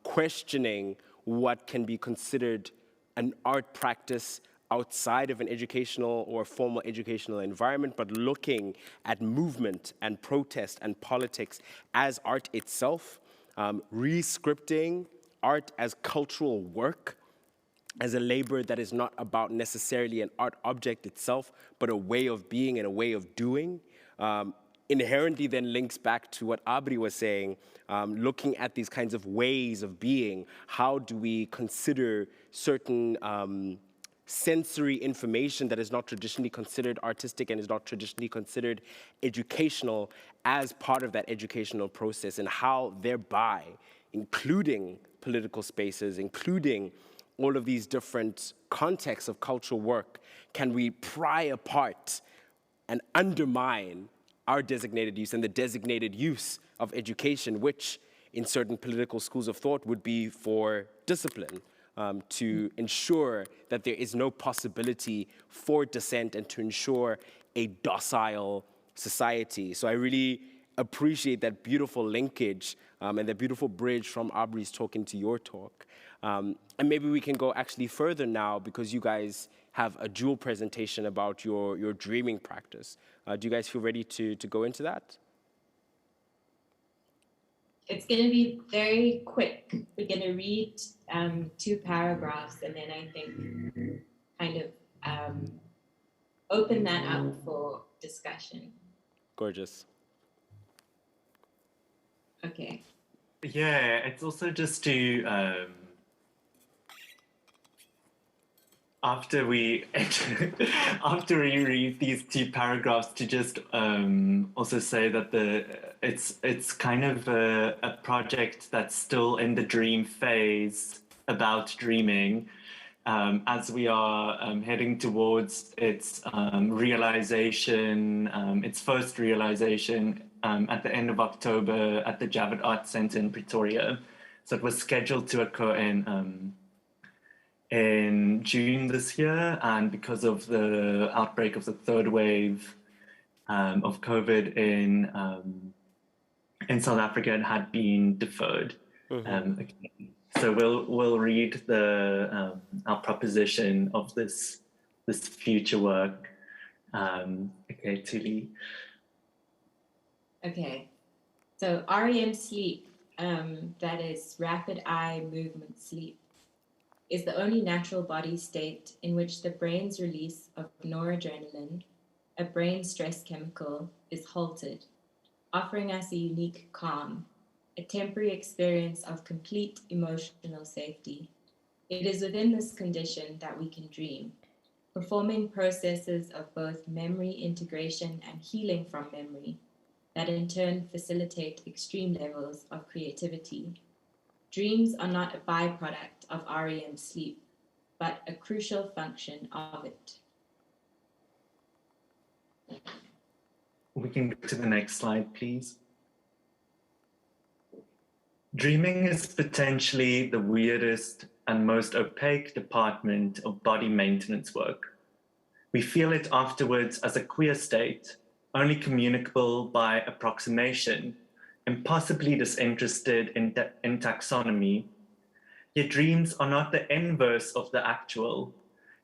questioning what can be considered an art practice outside of an educational or formal educational environment, but looking at movement and protest and politics as art itself, re-scripting art as cultural work, as a labor that is not about necessarily an art object itself, but a way of being and a way of doing, inherently then links back to what Abri was saying, looking at these kinds of ways of being. How do we consider certain sensory information that is not traditionally considered artistic and is not traditionally considered educational as part of that educational process, and how thereby, including political spaces, including all of these different contexts of cultural work, can we pry apart and undermine our designated use and the designated use of education, which in certain political schools of thought would be for discipline, to ensure that there is no possibility for dissent and to ensure a docile society. So I really appreciate that beautiful linkage and that beautiful bridge from Abri's talk into your talk. And maybe we can go actually further now, because you guys have a dual presentation about your dreaming practice. Do you guys feel ready to go into that? It's going to be very quick. We're going to read 2 paragraphs, and then I think kind of open that up for discussion. Gorgeous. Okay. Yeah, it's also just to after we read these 2 paragraphs, to just also say that it's kind of a project that's still in the dream phase about dreaming, as we are heading towards its realization, its first realization at the end of October at the Javits Arts Centre in Pretoria. So it was scheduled to occur in June this year, and because of the outbreak of the 3rd wave of COVID in South Africa, it had been deferred. Okay. So we'll read our proposition of this future work. Okay, Thuli. Okay. So REM sleep, that is rapid eye movement sleep, is the only natural body state in which the brain's release of noradrenaline, a brain stress chemical, is halted, offering us a unique calm, a temporary experience of complete emotional safety. It is within this condition that we can dream, performing processes of both memory integration and healing from memory that in turn facilitate extreme levels of creativity. Dreams are not a byproduct of REM sleep, but a crucial function of it. We can go to the next slide, please. Dreaming is potentially the weirdest and most opaque department of body maintenance work. We feel it afterwards as a queer state, only communicable by approximation, impossibly disinterested in taxonomy. Yet dreams are not the inverse of the actual.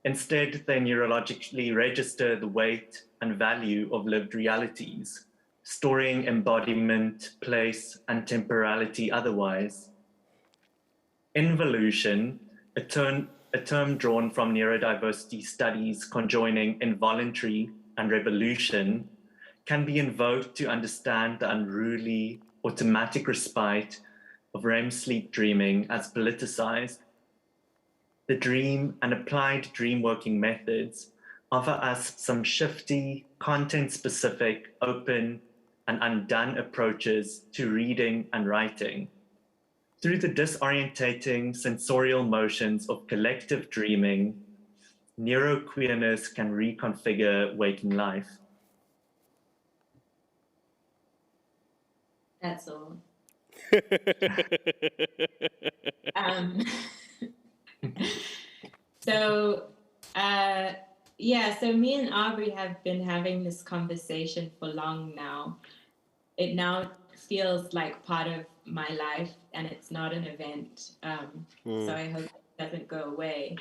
Instead, they neurologically register the weight and value of lived realities, storing embodiment, place, and temporality otherwise. Involution, a term drawn from neurodiversity studies conjoining involuntary and revolution, can be invoked to understand the unruly, automatic respite of Rem sleep dreaming as politicized. The dream and applied dream working methods offer us some shifty, content-specific, open, and undone approaches to reading and writing. Through the disorientating sensorial motions of collective dreaming, neuroqueerness can reconfigure waking life. That's all. So me and Abri have been having this conversation for long now. It now feels like part of my life, and it's not an event. So I hope it doesn't go away.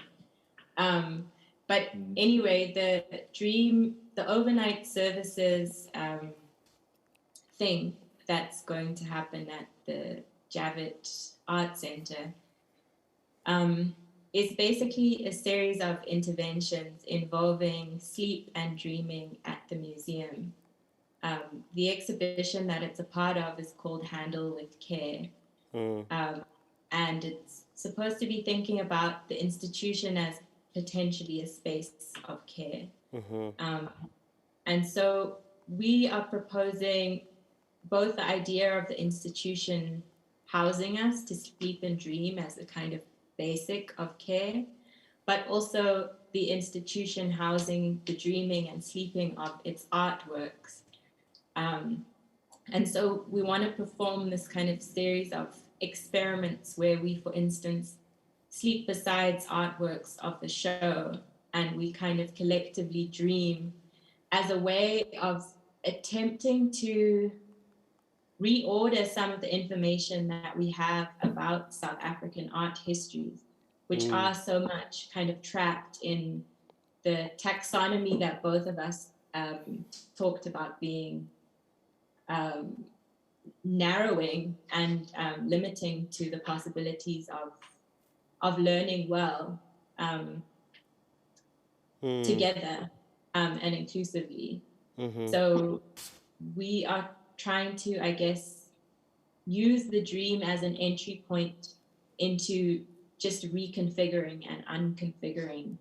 But anyway, the overnight services thing that's going to happen at the Javits Art Center is basically a series of interventions involving sleep and dreaming at the museum. The exhibition that it's a part of is called Handle with Care. And it's supposed to be thinking about the institution as potentially a space of care. And so we are proposing both the idea of the institution housing us to sleep and dream as a kind of basic of care, but also the institution housing the dreaming and sleeping of its artworks. And so we want to perform this kind of series of experiments where we, for instance, sleep besides artworks of the show, and we kind of collectively dream as a way of attempting to reorder some of the information that we have about South African art histories, which are so much kind of trapped in the taxonomy that both of us talked about being narrowing and limiting to the possibilities of learning well together and inclusively. So we are trying to, I guess, use the dream as an entry point into just reconfiguring and unconfiguring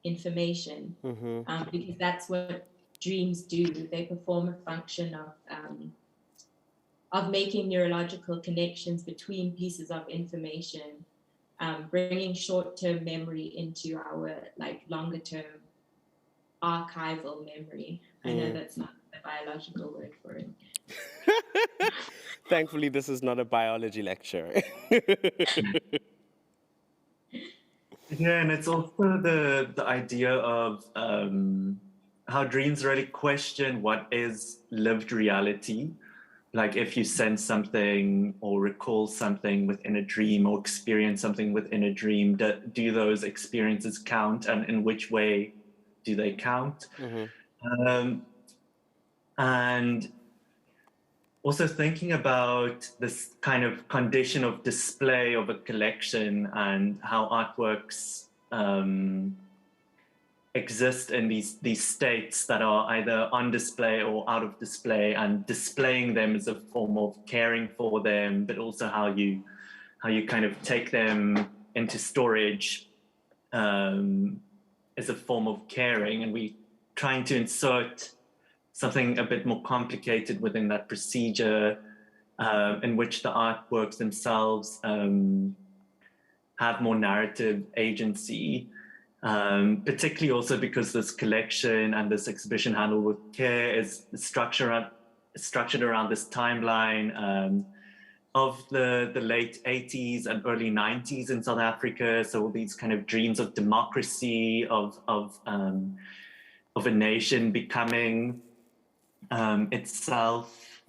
information, because that's what dreams do. They perform a function of making neurological connections between pieces of information, bringing short-term memory into our longer-term archival memory. I know that's not the biological word for it. Thankfully, this is not a biology lecture. Yeah, and it's also the idea of how dreams really question what is lived reality. Like if you sense something or recall something within a dream or experience something within a dream, do those experiences count, and in which way do they count? And also thinking about this kind of condition of display of a collection and how artworks exist in these states that are either on display or out of display, and displaying them as a form of caring for them, but also how you kind of take them into storage as a form of caring. And we trying to insert something a bit more complicated within that procedure, in which the artworks themselves have more narrative agency, particularly also because this collection and this exhibition, Handled with Care, is structured around this timeline of the late 80s and early 90s in South Africa. So all these kind of dreams of democracy, of a nation becoming itself,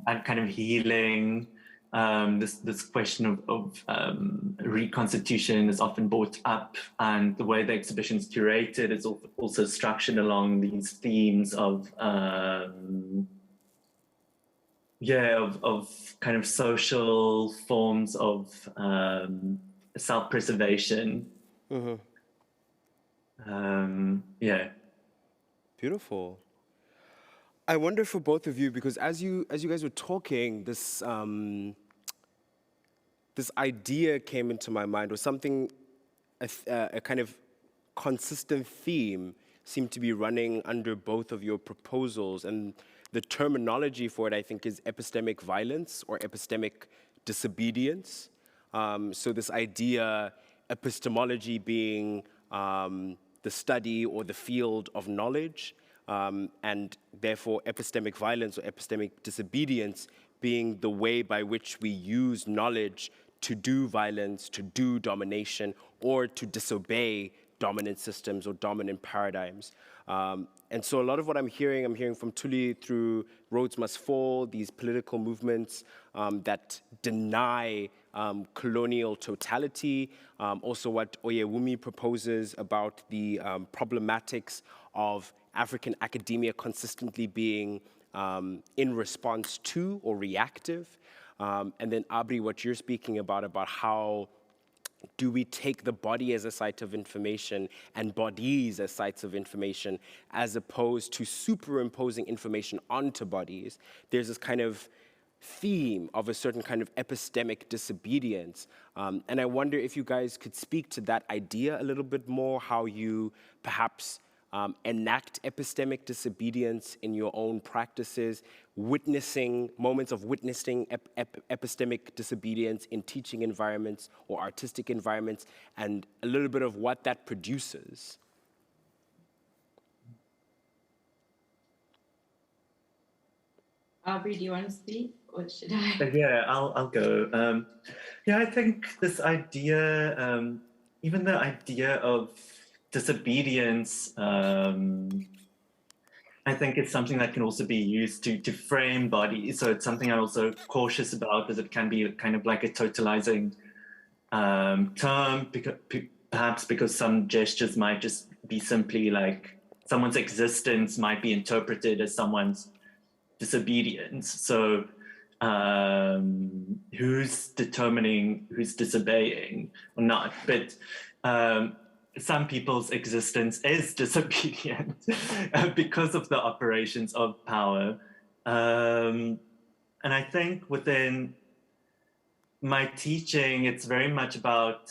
and kind of healing. This question of reconstitution is often brought up, and the way the exhibition is curated is also structured along these themes of kind of social forms of self-preservation. Beautiful. I wonder for both of you, because as you guys were talking, this idea came into my mind, or something, a kind of consistent theme seemed to be running under both of your proposals, and the terminology for it, I think, is epistemic violence or epistemic disobedience. So this idea, epistemology being the study or the field of knowledge, and therefore epistemic violence or epistemic disobedience being the way by which we use knowledge to do violence, to do domination, or to disobey dominant systems or dominant paradigms. And so a lot of what I'm hearing from Thulile through Roads Must Fall, these political movements that deny colonial totality, also what Oyewumi proposes about the problematics of African academia consistently being in response to or reactive. And then Abri, what you're speaking about how do we take the body as a site of information and bodies as sites of information, as opposed to superimposing information onto bodies. There's this kind of theme of a certain kind of epistemic disobedience. And I wonder if you guys could speak to that idea a little bit more, how you perhaps enact epistemic disobedience in your own practices, moments of witnessing epistemic disobedience in teaching environments or artistic environments, and a little bit of what that produces. Aubrey, do you want to speak, or should I? Yeah, I'll go. I think this idea, even the idea of disobedience, I think it's something that can also be used to frame bodies. So it's something I'm also cautious about, as it can be kind of like a totalizing term, perhaps because some gestures might just be simply like someone's existence might be interpreted as someone's disobedience. So who's determining who's disobeying or not? But some people's existence is disobedient because of the operations of power. And I think within my teaching, it's very much about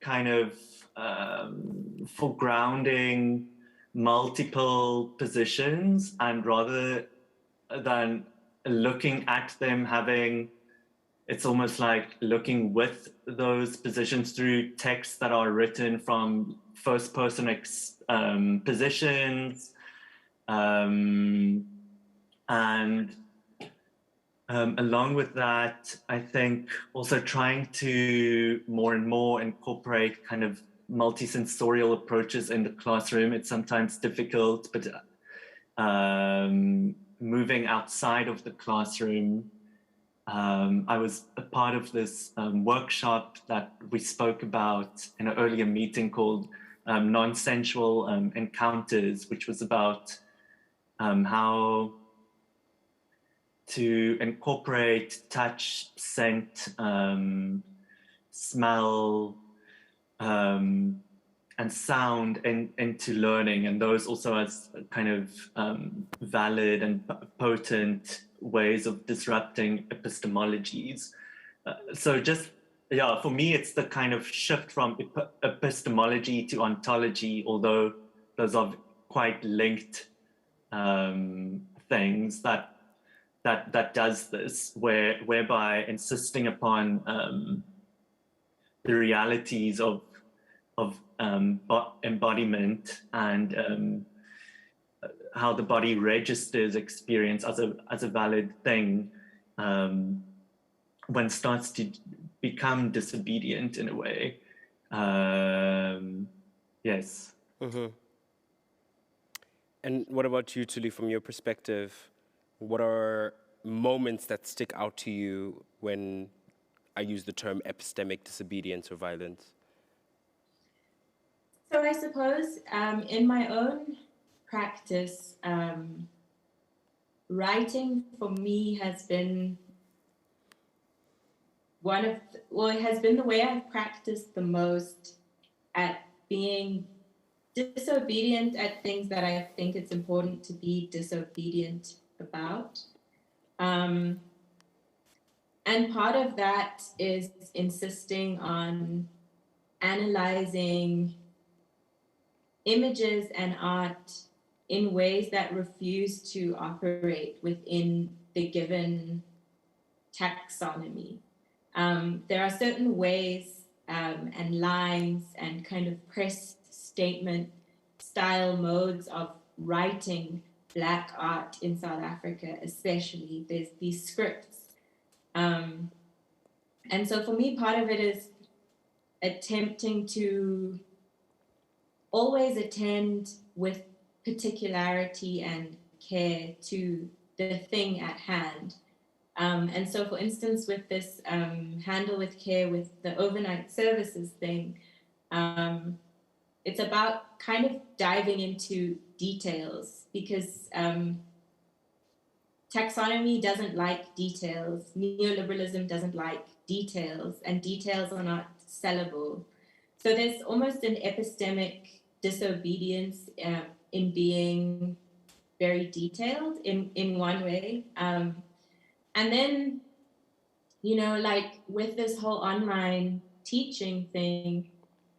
kind of foregrounding multiple positions, and rather than looking at them it's almost like looking with those positions through texts that are written from first-person positions, and along with that, I think also trying to more and more incorporate kind of multisensorial approaches in the classroom. It's sometimes difficult, but moving outside of the classroom. I was a part of this workshop that we spoke about in an earlier meeting called Non-Sensual Encounters, which was about how to incorporate touch, scent, smell, sound into learning, and those also as kind of valid and potent ways of disrupting epistemologies. So just, yeah, for me, it's the kind of shift from epistemology to ontology, although those are quite linked things that does this, whereby insisting upon the realities of embodiment and how the body registers experience as a valid thing, one starts to become disobedient in a way. Yes. Mm-hmm. And what about you, Thulile, from your perspective? What are moments that stick out to you when I use the term epistemic disobedience or violence? So I suppose in my own practice, writing for me has been it has been the way I've practiced the most at being disobedient at things that I think it's important to be disobedient about. And part of that is insisting on analyzing images and art in ways that refuse to operate within the given taxonomy. There are certain ways and lines and kind of press statement style modes of writing Black art in South Africa, especially. There's these scripts. And so for me, part of it is attempting to always attend with particularity and care to the thing at hand. And so, for instance, with this handle with care with the overnight services thing, it's about kind of diving into details, because taxonomy doesn't like details, neoliberalism doesn't like details, and details are not sellable. So there's almost an epistemic disobedience in being very detailed in one way. And then, you know, like with this whole online teaching thing,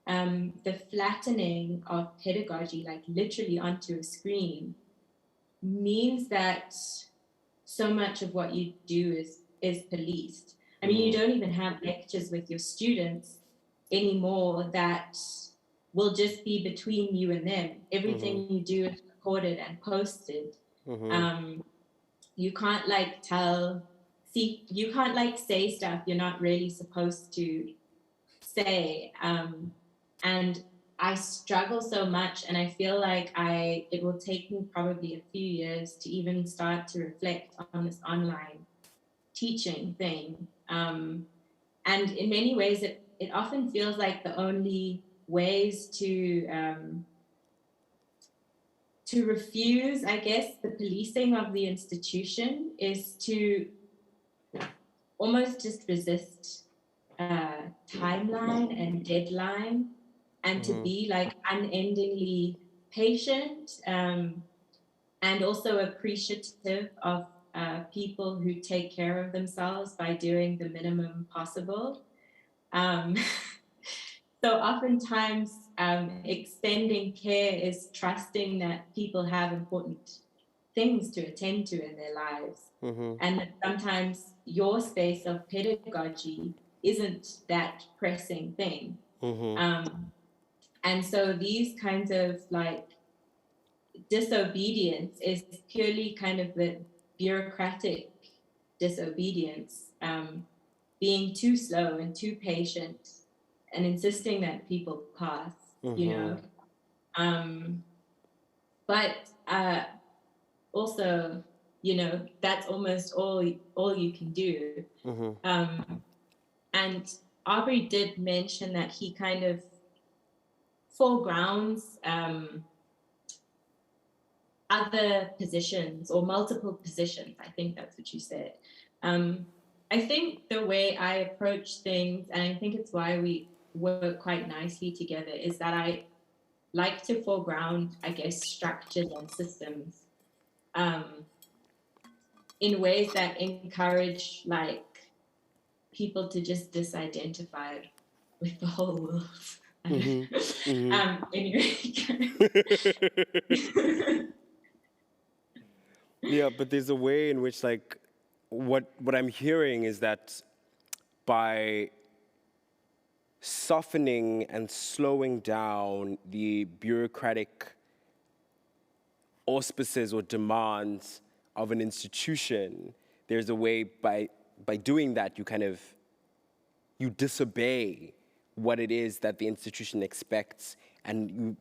the flattening of pedagogy, like literally onto a screen, means that so much of what you do is policed. I mean, you don't even have lectures with your students anymore that will just be between you and them. Everything you do is recorded and posted. You can't you can't like say stuff you're not really supposed to say. And I struggle so much, and I feel like it will take me probably a few years to even start to reflect on this online teaching thing. And in many ways, it often feels like the only ways to refuse, I guess, the policing of the institution is to almost just resist timeline and deadline, and to be like unendingly patient and also appreciative of people who take care of themselves by doing the minimum possible. So oftentimes extending care is trusting that people have important things to attend to in their lives. And that sometimes your space of pedagogy isn't that pressing thing. And so these kinds of like disobedience is purely kind of the bureaucratic disobedience, being too slow and too patient and insisting that people pass, you know. But also, you know, that's almost all you can do. And Abri did mention that he kind of foregrounds other positions or multiple positions. I think that's what you said. I think the way I approach things, and I think it's why we work quite nicely together, is that I like to foreground, I guess, structures and systems in ways that encourage like people to just disidentify with the whole world. Anyway. Yeah, but there's a way in which, like, what I'm hearing is that by softening and slowing down the bureaucratic auspices or demands of an institution, there's a way by doing that you disobey what it is that the institution expects, and you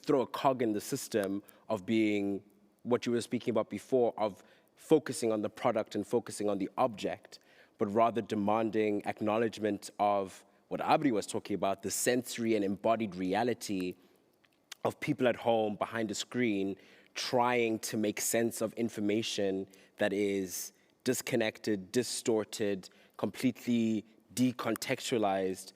throw a cog in the system of being what you were speaking about before, of focusing on the product and focusing on the object, but rather demanding acknowledgement of what Abri was talking about, the sensory and embodied reality of people at home behind a screen trying to make sense of information that is disconnected, distorted, completely decontextualized,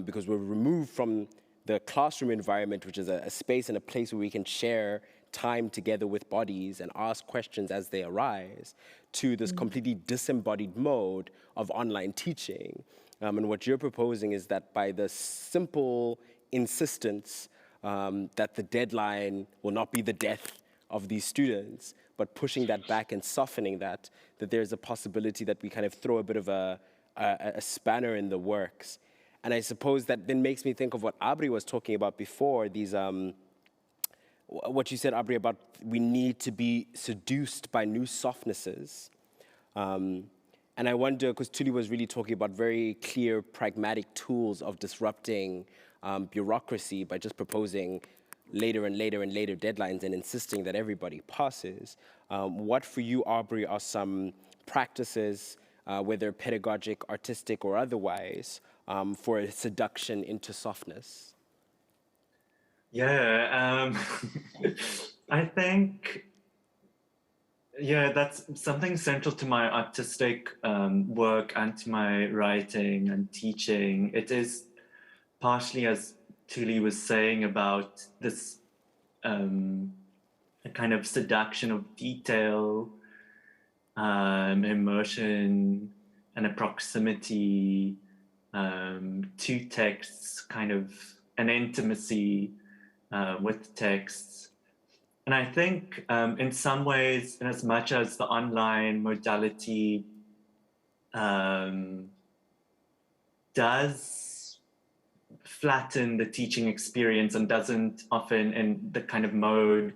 because we're removed from the classroom environment, which is a space and a place where we can share time together with bodies and ask questions as they arise, to this completely disembodied mode of online teaching. And what you're proposing is that by the simple insistence that the deadline will not be the death of these students, but pushing that back and softening that there's a possibility that we kind of throw a bit of a spanner in the works. And I suppose that then makes me think of what Abri was talking about before, these, what you said, Abri, about we need to be seduced by new softnesses. And I wonder, because Thulile was really talking about very clear, pragmatic tools of disrupting bureaucracy by just proposing later and later and later deadlines and insisting that everybody passes. What for you, Abri, are some practices, whether pedagogic, artistic, or otherwise, for a seduction into softness? Yeah, I think, yeah, that's something central to my artistic work and to my writing and teaching. It is partially, as Thulile was saying, about this a kind of seduction of detail, immersion, and a proximity to texts, kind of an intimacy with texts. And I think in some ways, in as much as the online modality does flatten the teaching experience and doesn't often in the kind of mode,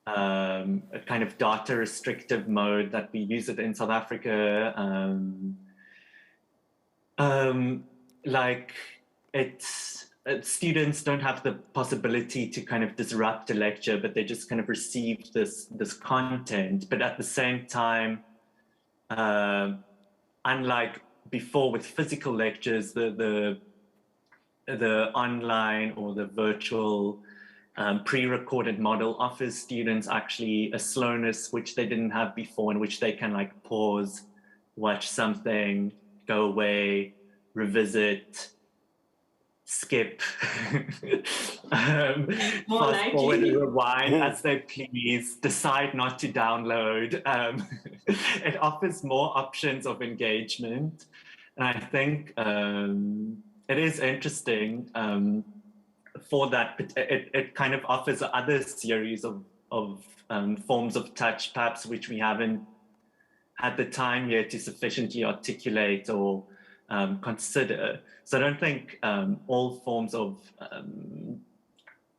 a kind of data restrictive mode that we use it in South Africa, like students don't have the possibility to kind of disrupt a lecture, but they just kind of receive this content. But at the same time, unlike before with physical lectures, the online or the virtual pre-recorded model offers students actually a slowness which they didn't have before, in which they can like pause, watch something, go away, revisit, skip, fast forward and rewind as they please, decide not to download. It offers more options of engagement. And I think it is interesting for that. It kind of offers other series of forms of touch, perhaps, which we haven't had the time yet to sufficiently articulate or consider. So I don't think all forms of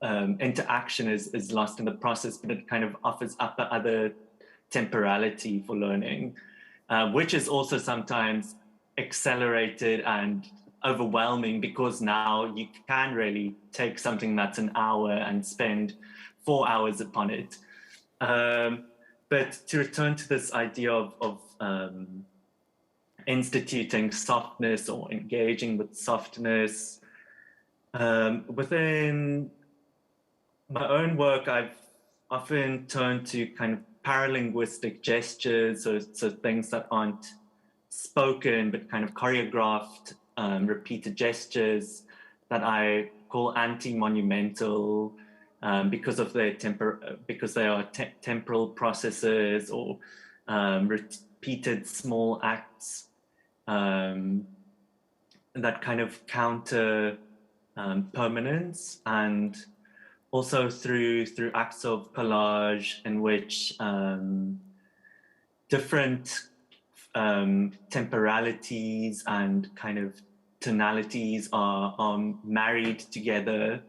interaction is lost in the process, but it kind of offers up other temporality for learning, which is also sometimes accelerated and overwhelming, because now you can really take something that's an hour and spend 4 hours upon it. But to return to this idea of instituting softness or engaging with softness, within my own work, I've often turned to kind of paralinguistic gestures, so things that aren't spoken but kind of choreographed, repeated gestures that I call anti-monumental, because of their because they are temporal processes or repeated small acts that kind of counter permanence, and also through acts of collage in which different temporalities and kind of tonalities are married together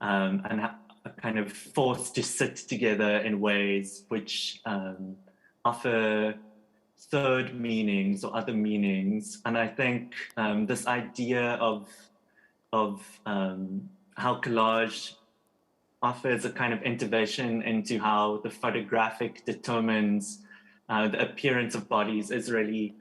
and are kind of forced to sit together in ways which offer third meanings or other meanings. And I think this idea of how collage offers a kind of intervention into how the photographic determines the appearance of bodies is really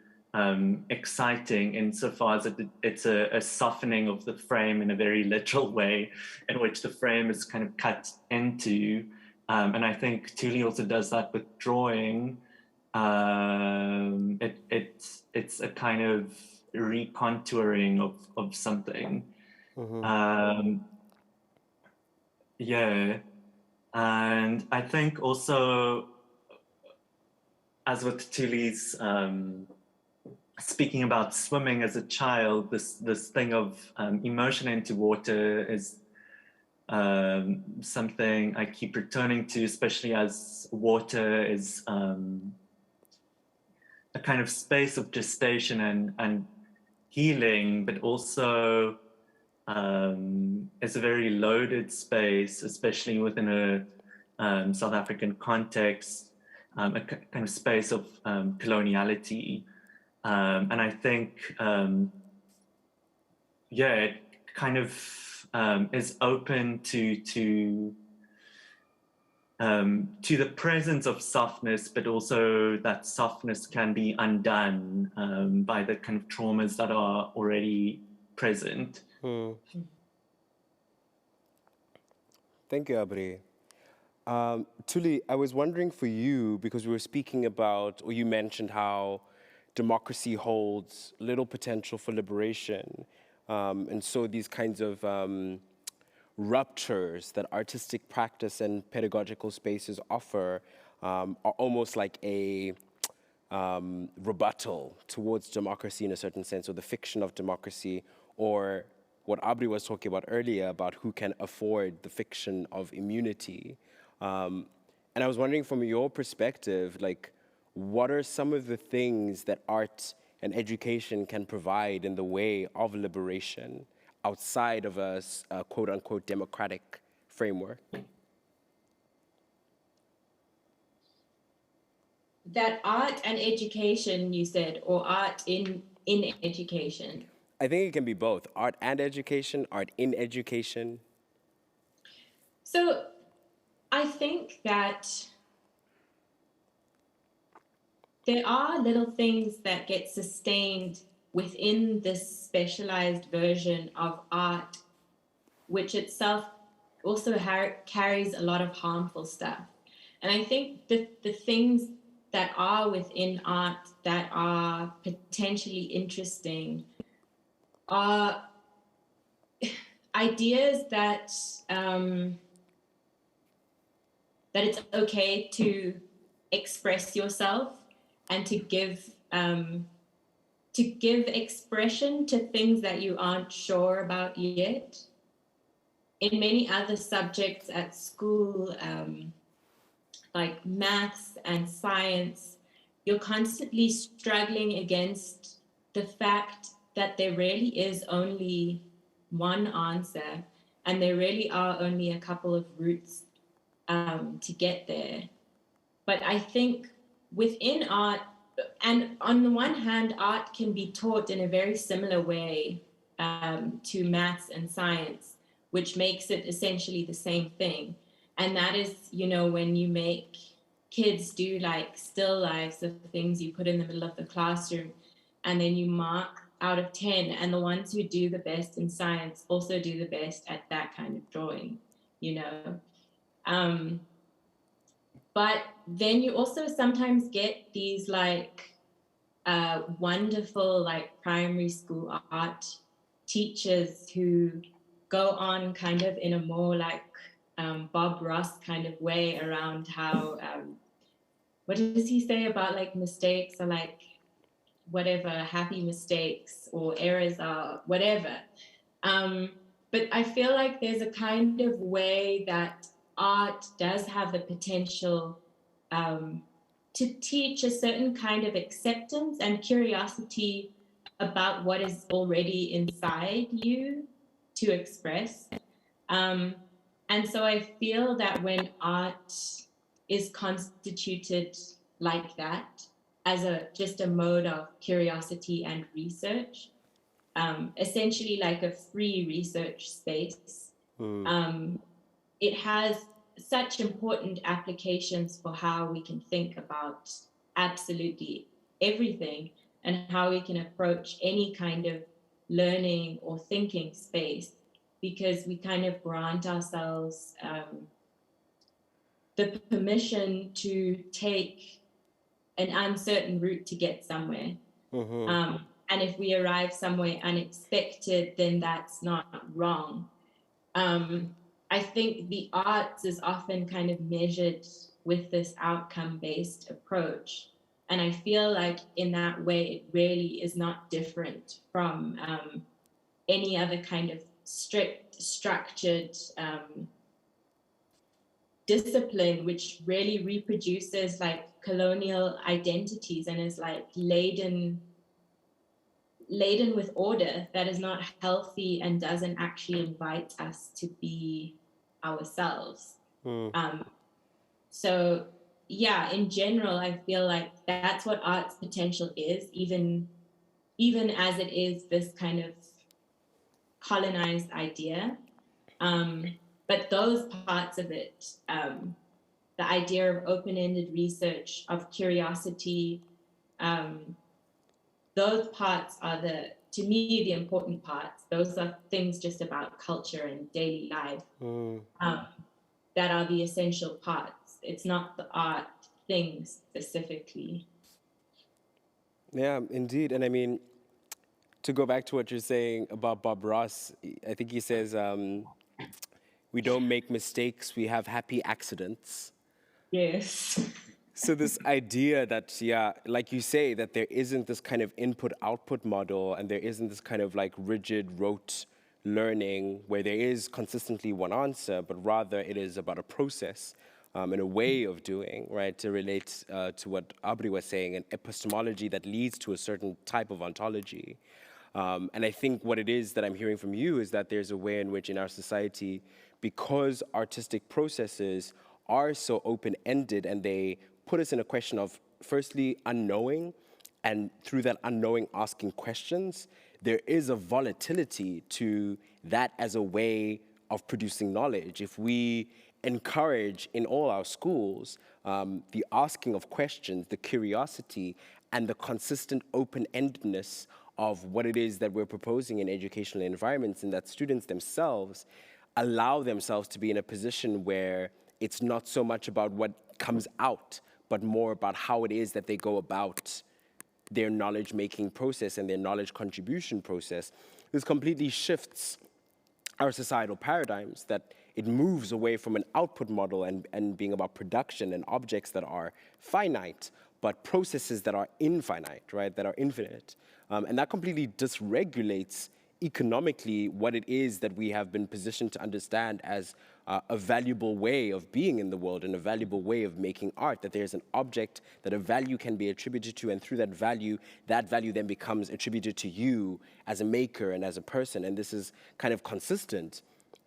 exciting, insofar as it's a softening of the frame in a very literal way, in which the frame is kind of cut into. And I think Thulile also does that with drawing. It's a kind of recontouring of something. Mm-hmm. Yeah, and I think also, as with Thulile's speaking about swimming as a child, this thing of immersion into water is something I keep returning to, especially as water is a kind of space of gestation and healing, but also it's a very loaded space, especially within a South African context, a kind of space of coloniality. And I think, it kind of is open to the presence of softness, but also that softness can be undone by the kind of traumas that are already present. Thank you, Abri. Thulile, I was wondering for you, because we were speaking about, or you mentioned how democracy holds little potential for liberation. And so these kinds of ruptures that artistic practice and pedagogical spaces offer are almost like a rebuttal towards democracy in a certain sense, or the fiction of democracy, or what Abri was talking about earlier about who can afford the fiction of immunity. And I was wondering, from your perspective, like, what are some of the things that art and education can provide in the way of liberation outside of a quote-unquote democratic framework? That art and education, you said, or art in education? I think it can be both, art and education, art in education. So I think that there are little things that get sustained within this specialized version of art, which itself also carries a lot of harmful stuff. And I think that the things that are within art that are potentially interesting are ideas that that it's okay to express yourself and to give expression to things that you aren't sure about yet. In many other subjects at school, like maths and science, you're constantly struggling against the fact that there really is only one answer, and there really are only a couple of routes to get there. But I think within art, and on the one hand, art can be taught in a very similar way to maths and science, which makes it essentially the same thing. And that is, when you make kids do like still lifes of things you put in the middle of the classroom, and then you mark out of 10, and the ones who do the best in science also do the best at that kind of drawing, But then you also sometimes get these like wonderful like primary school art teachers who go on kind of in a more like Bob Ross kind of way around how, what does he say about like mistakes are like whatever, happy mistakes or errors are whatever. But I feel like there's a kind of way that art does have the potential to teach a certain kind of acceptance and curiosity about what is already inside you to express. And so I feel that when art is constituted like that, as just a mode of curiosity and research, essentially like a free research space, it has such important applications for how we can think about absolutely everything and how we can approach any kind of learning or thinking space, because we kind of grant ourselves the permission to take an uncertain route to get somewhere. And if we arrive somewhere unexpected, then that's not wrong. I think the arts is often kind of measured with this outcome-based approach. And I feel like in that way, it really is not different from any other kind of strict, structured discipline, which really reproduces like colonial identities and is like laden with order that is not healthy and doesn't actually invite us to be ourselves. So yeah, in general, I feel like that's what art's potential is, even as it is this kind of colonized idea. But those parts of it, the idea of open-ended research, of curiosity, those parts are to me, the important parts. Those are things just about culture and daily life that are the essential parts. It's not the art thing specifically. Yeah, indeed. And I mean, to go back to what you're saying about Bob Ross, I think he says, we don't make mistakes, we have happy accidents. Yes. So this idea that, yeah, like you say, that there isn't this kind of input-output model and there isn't this kind of like rigid, rote learning where there is consistently one answer, but rather it is about a process and a way of doing, right, to relate to what Abri was saying, an epistemology that leads to a certain type of ontology. And I think what it is that I'm hearing from you is that there's a way in which in our society, because artistic processes are so open-ended and they put us in a question of, firstly, unknowing, and through that unknowing asking questions, there is a volatility to that as a way of producing knowledge. If we encourage in all our schools the asking of questions, the curiosity, and the consistent open-endedness of what it is that we're proposing in educational environments, and that students themselves allow themselves to be in a position where it's not so much about what comes out, but more about how it is that they go about their knowledge-making process and their knowledge contribution process. This completely shifts our societal paradigms, that it moves away from an output model and being about production and objects that are finite, but processes that are infinite, right, that are infinite. And that completely dysregulates economically what it is that we have been positioned to understand as a valuable way of being in the world and a valuable way of making art, that there's an object that a value can be attributed to, and through that value then becomes attributed to you as a maker and as a person. And this is kind of consistent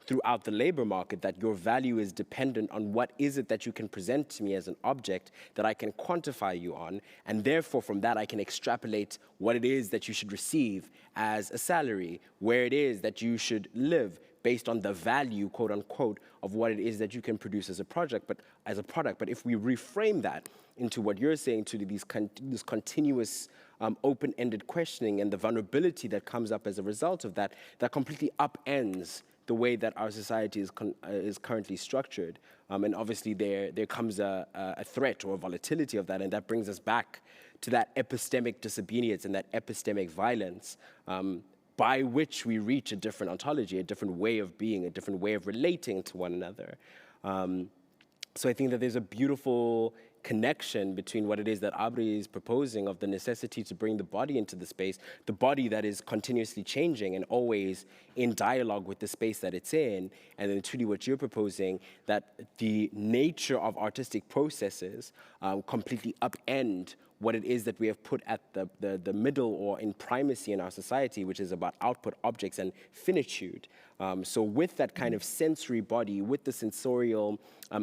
throughout the labor market, that your value is dependent on what is it that you can present to me as an object that I can quantify you on, and therefore from that I can extrapolate what it is that you should receive as a salary, where it is that you should live based on the value, quote unquote, of what it is that you can produce as a product. But if we reframe that into what you're saying, to this continuous open-ended questioning and the vulnerability that comes up as a result of that, that completely upends the way that our society is currently structured. And obviously there comes a threat or a volatility of that, and that brings us back to that epistemic disobedience and that epistemic violence by which we reach a different ontology, a different way of being, a different way of relating to one another. So I think that there's a beautiful connection between what it is that Abri is proposing of the necessity to bring the body into the space, the body that is continuously changing and always in dialogue with the space that it's in, and then truly what you're proposing, that the nature of artistic processes completely upend what it is that we have put at the middle or in primacy in our society, which is about output objects and finitude. So with that kind of sensory body, with the sensorial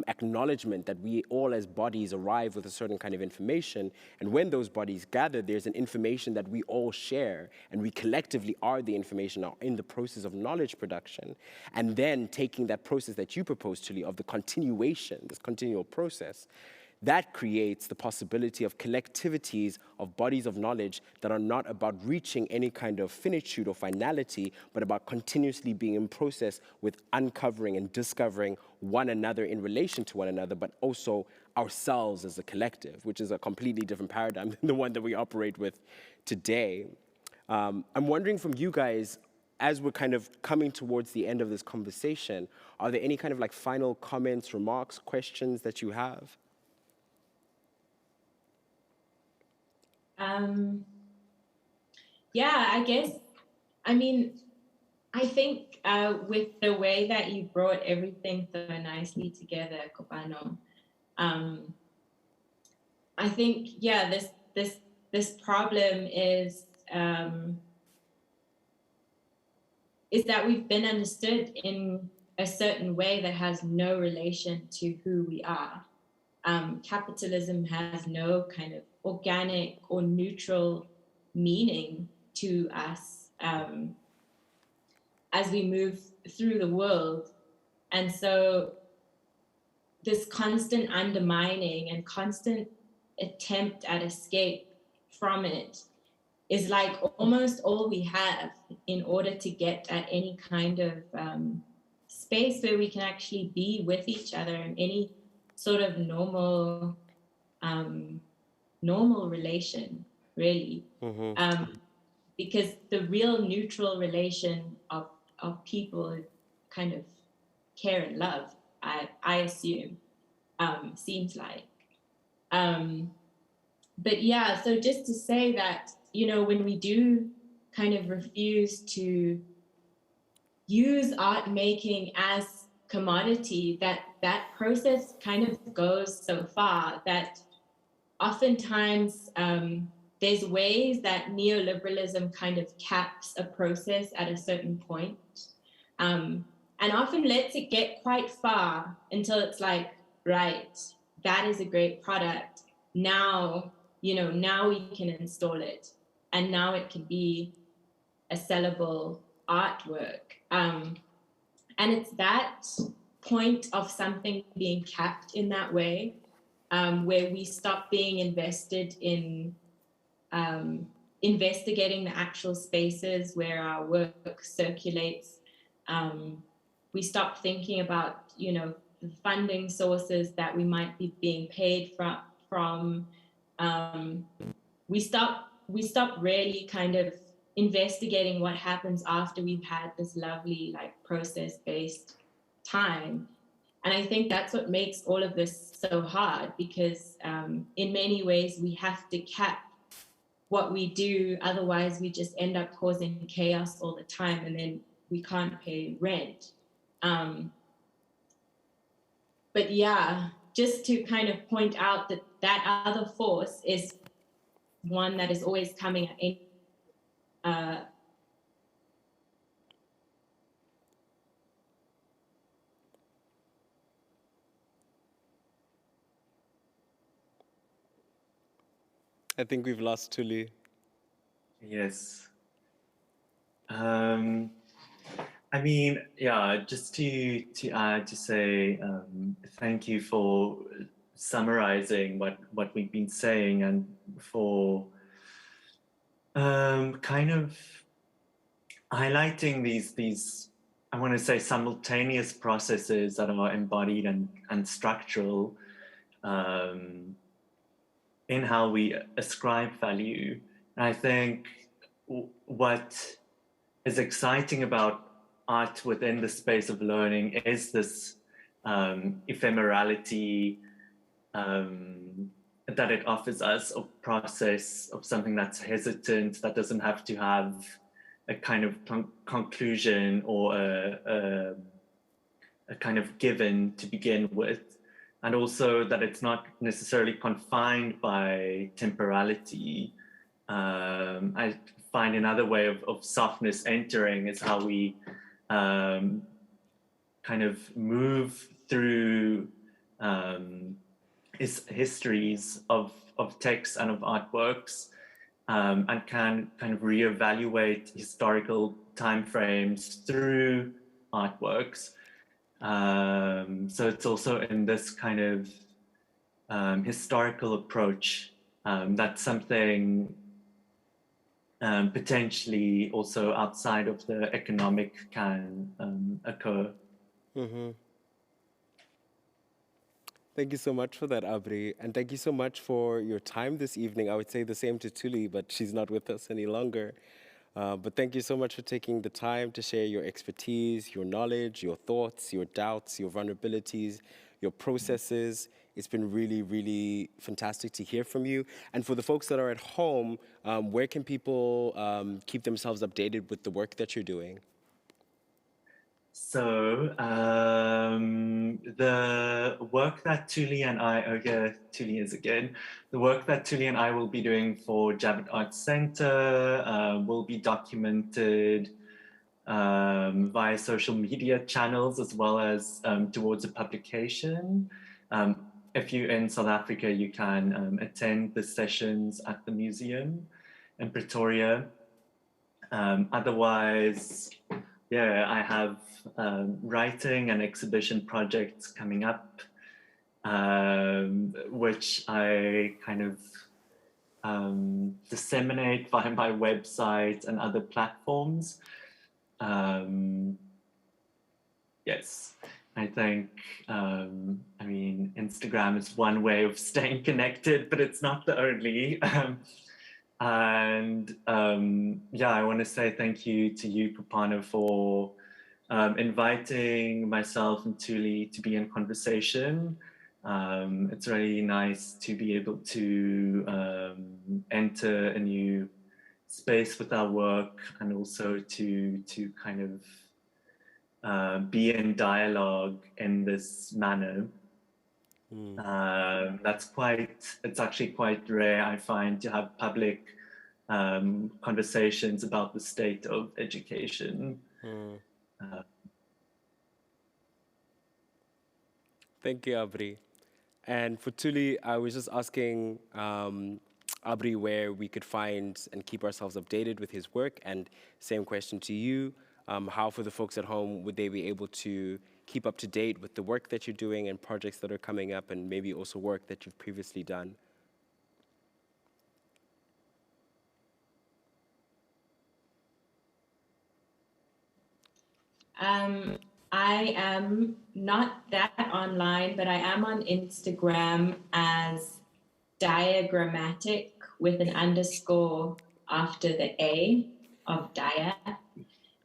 acknowledgement that we all as bodies arrive with a certain kind of information, and when those bodies gather, there's an information that we all share, and we collectively are the information in the process of knowledge production, and then taking that process that you proposed, Thulile, of the continuation, this continual process, that creates the possibility of collectivities of bodies of knowledge that are not about reaching any kind of finitude or finality, but about continuously being in process with uncovering and discovering one another in relation to one another, but also ourselves as a collective, which is a completely different paradigm than the one that we operate with today. I'm wondering from you guys, as we're kind of coming towards the end of this conversation, are there any kind of like final comments, remarks, questions that you have? Yeah, I guess, I mean, I think with the way that you brought everything so nicely together, Kopano, I think, yeah, this problem is that we've been understood in a certain way that has no relation to who we are. Capitalism has no kind of organic or neutral meaning to us as we move through the world. And so this constant undermining and constant attempt at escape from it is like almost all we have in order to get at any kind of space where we can actually be with each other in any sort of normal relation, really. Because the real neutral relation of people kind of care and love, I assume, seems like. But yeah, so just to say that, you know, when we do kind of refuse to use art making as commodity, that process kind of goes so far that oftentimes there's ways that neoliberalism kind of caps a process at a certain point, and often lets it get quite far until it's like, right, that is a great product. Now, you know, now we can install it, and now it can be a sellable artwork. And it's that point of something being capped in that way, where we stop being invested in investigating the actual spaces where our work circulates. We stop thinking about, you know, the funding sources that we might be being paid from. We stop really kind of investigating what happens after we've had this lovely, like, process-based time. And I think that's what makes all of this so hard, because in many ways we have to cap what we do, otherwise we just end up causing chaos all the time, and then we can't pay rent. But yeah, just to kind of point out that that other force is one that is always coming at any I think we've lost Thulile. Yes. I mean, yeah, just to add, to say thank you for summarizing what we've been saying, and for kind of highlighting these I want to say simultaneous processes that are embodied and structural in how we ascribe value. And I think what is exciting about art within the space of learning is this ephemerality that it offers us, of process, of something that's hesitant, that doesn't have to have a kind of conclusion or a kind of given to begin with, and also that it's not necessarily confined by temporality. I find another way of softness entering is how we kind of move through histories of texts and of artworks, and can kind of reevaluate historical timeframes through artworks. So it's also in this kind of historical approach that something potentially also outside of the economic can occur. Mm-hmm. Thank you so much for that, Abri. And thank you so much for your time this evening. I would say the same to Thulile, but she's not with us any longer. But thank you so much for taking the time to share your expertise, your knowledge, your thoughts, your doubts, your vulnerabilities, your processes. It's been really, really fantastic to hear from you. And for the folks that are at home, where can people keep themselves updated with the work that you're doing? So the work that Thulile and I, oh yeah, Thulile is again, the work that Thulile and I will be doing for Jabbit Arts Center will be documented via social media channels, as well as towards a publication. If you're in South Africa, you can attend the sessions at the museum in Pretoria. Otherwise, yeah, I have writing and exhibition projects coming up, which I kind of disseminate via my website and other platforms. Yes, I think, I mean, Instagram is one way of staying connected, but it's not the only. And yeah, I want to say thank you to you, Kopano, for inviting myself and Thulile to be in conversation. It's really nice to be able to enter a new space with our work, and also to kind of be in dialogue in this manner. It's actually quite rare, I find, to have public conversations about the state of education. Thank you, Abri. And for Thulile, I was just asking Abri where we could find and keep ourselves updated with his work, and same question to you. How, for the folks at home, would they be able to keep up to date with the work that you're doing and projects that are coming up, and maybe also work that you've previously done? I am not that online, but I am on Instagram as diagrammatic with an underscore after the A of dia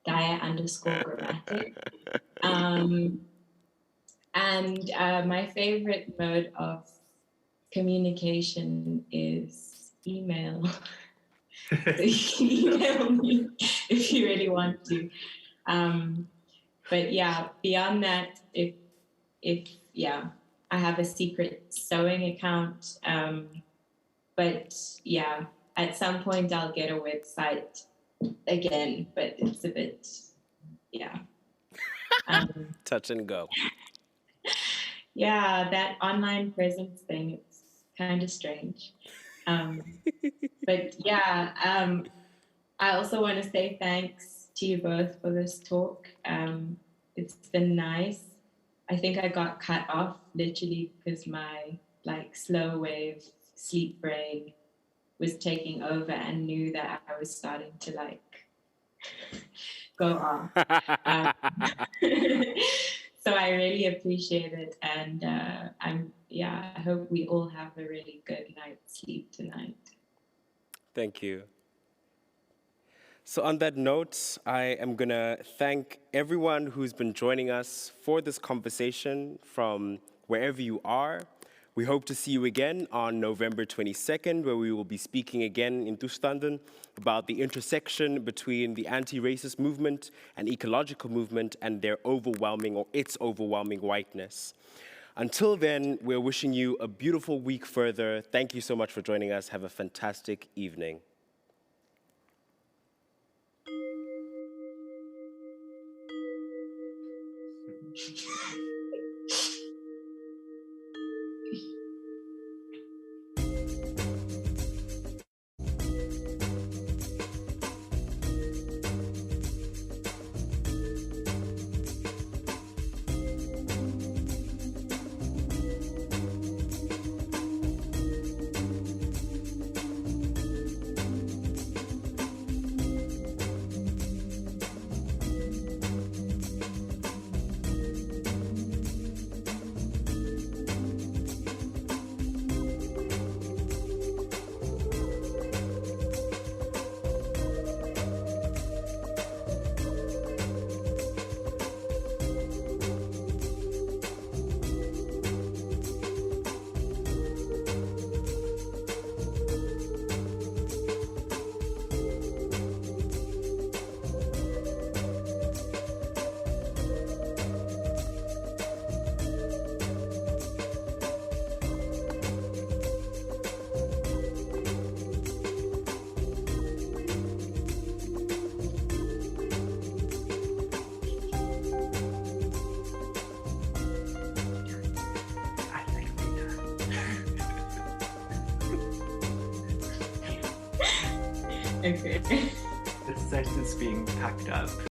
underscore grammatic. And my favorite mode of communication is email. So you can email me if you really want to. But yeah, beyond that, if I have a secret sewing account. But yeah, at some point I'll get a website again, but it's a bit, yeah. Touch and go. Yeah, that online presence thing, it's kind of strange. But yeah, I also want to say thanks to you both for this talk. It's been nice. I think I got cut off literally because my slow wave sleep brain was taking over and knew that I was starting to go off. So I really appreciate it, and I hope we all have a really good night's sleep tonight. Thank you. So on that note, I am going to thank everyone who's been joining us for this conversation from wherever you are. We hope to see you again on November 22nd, where we will be speaking again in Toestanden about the intersection between the anti-racist movement and ecological movement and their overwhelming or its overwhelming whiteness. Until then, we're wishing you a beautiful week further. Thank you so much for joining us. Have a fantastic evening. Okay. The set is being packed up.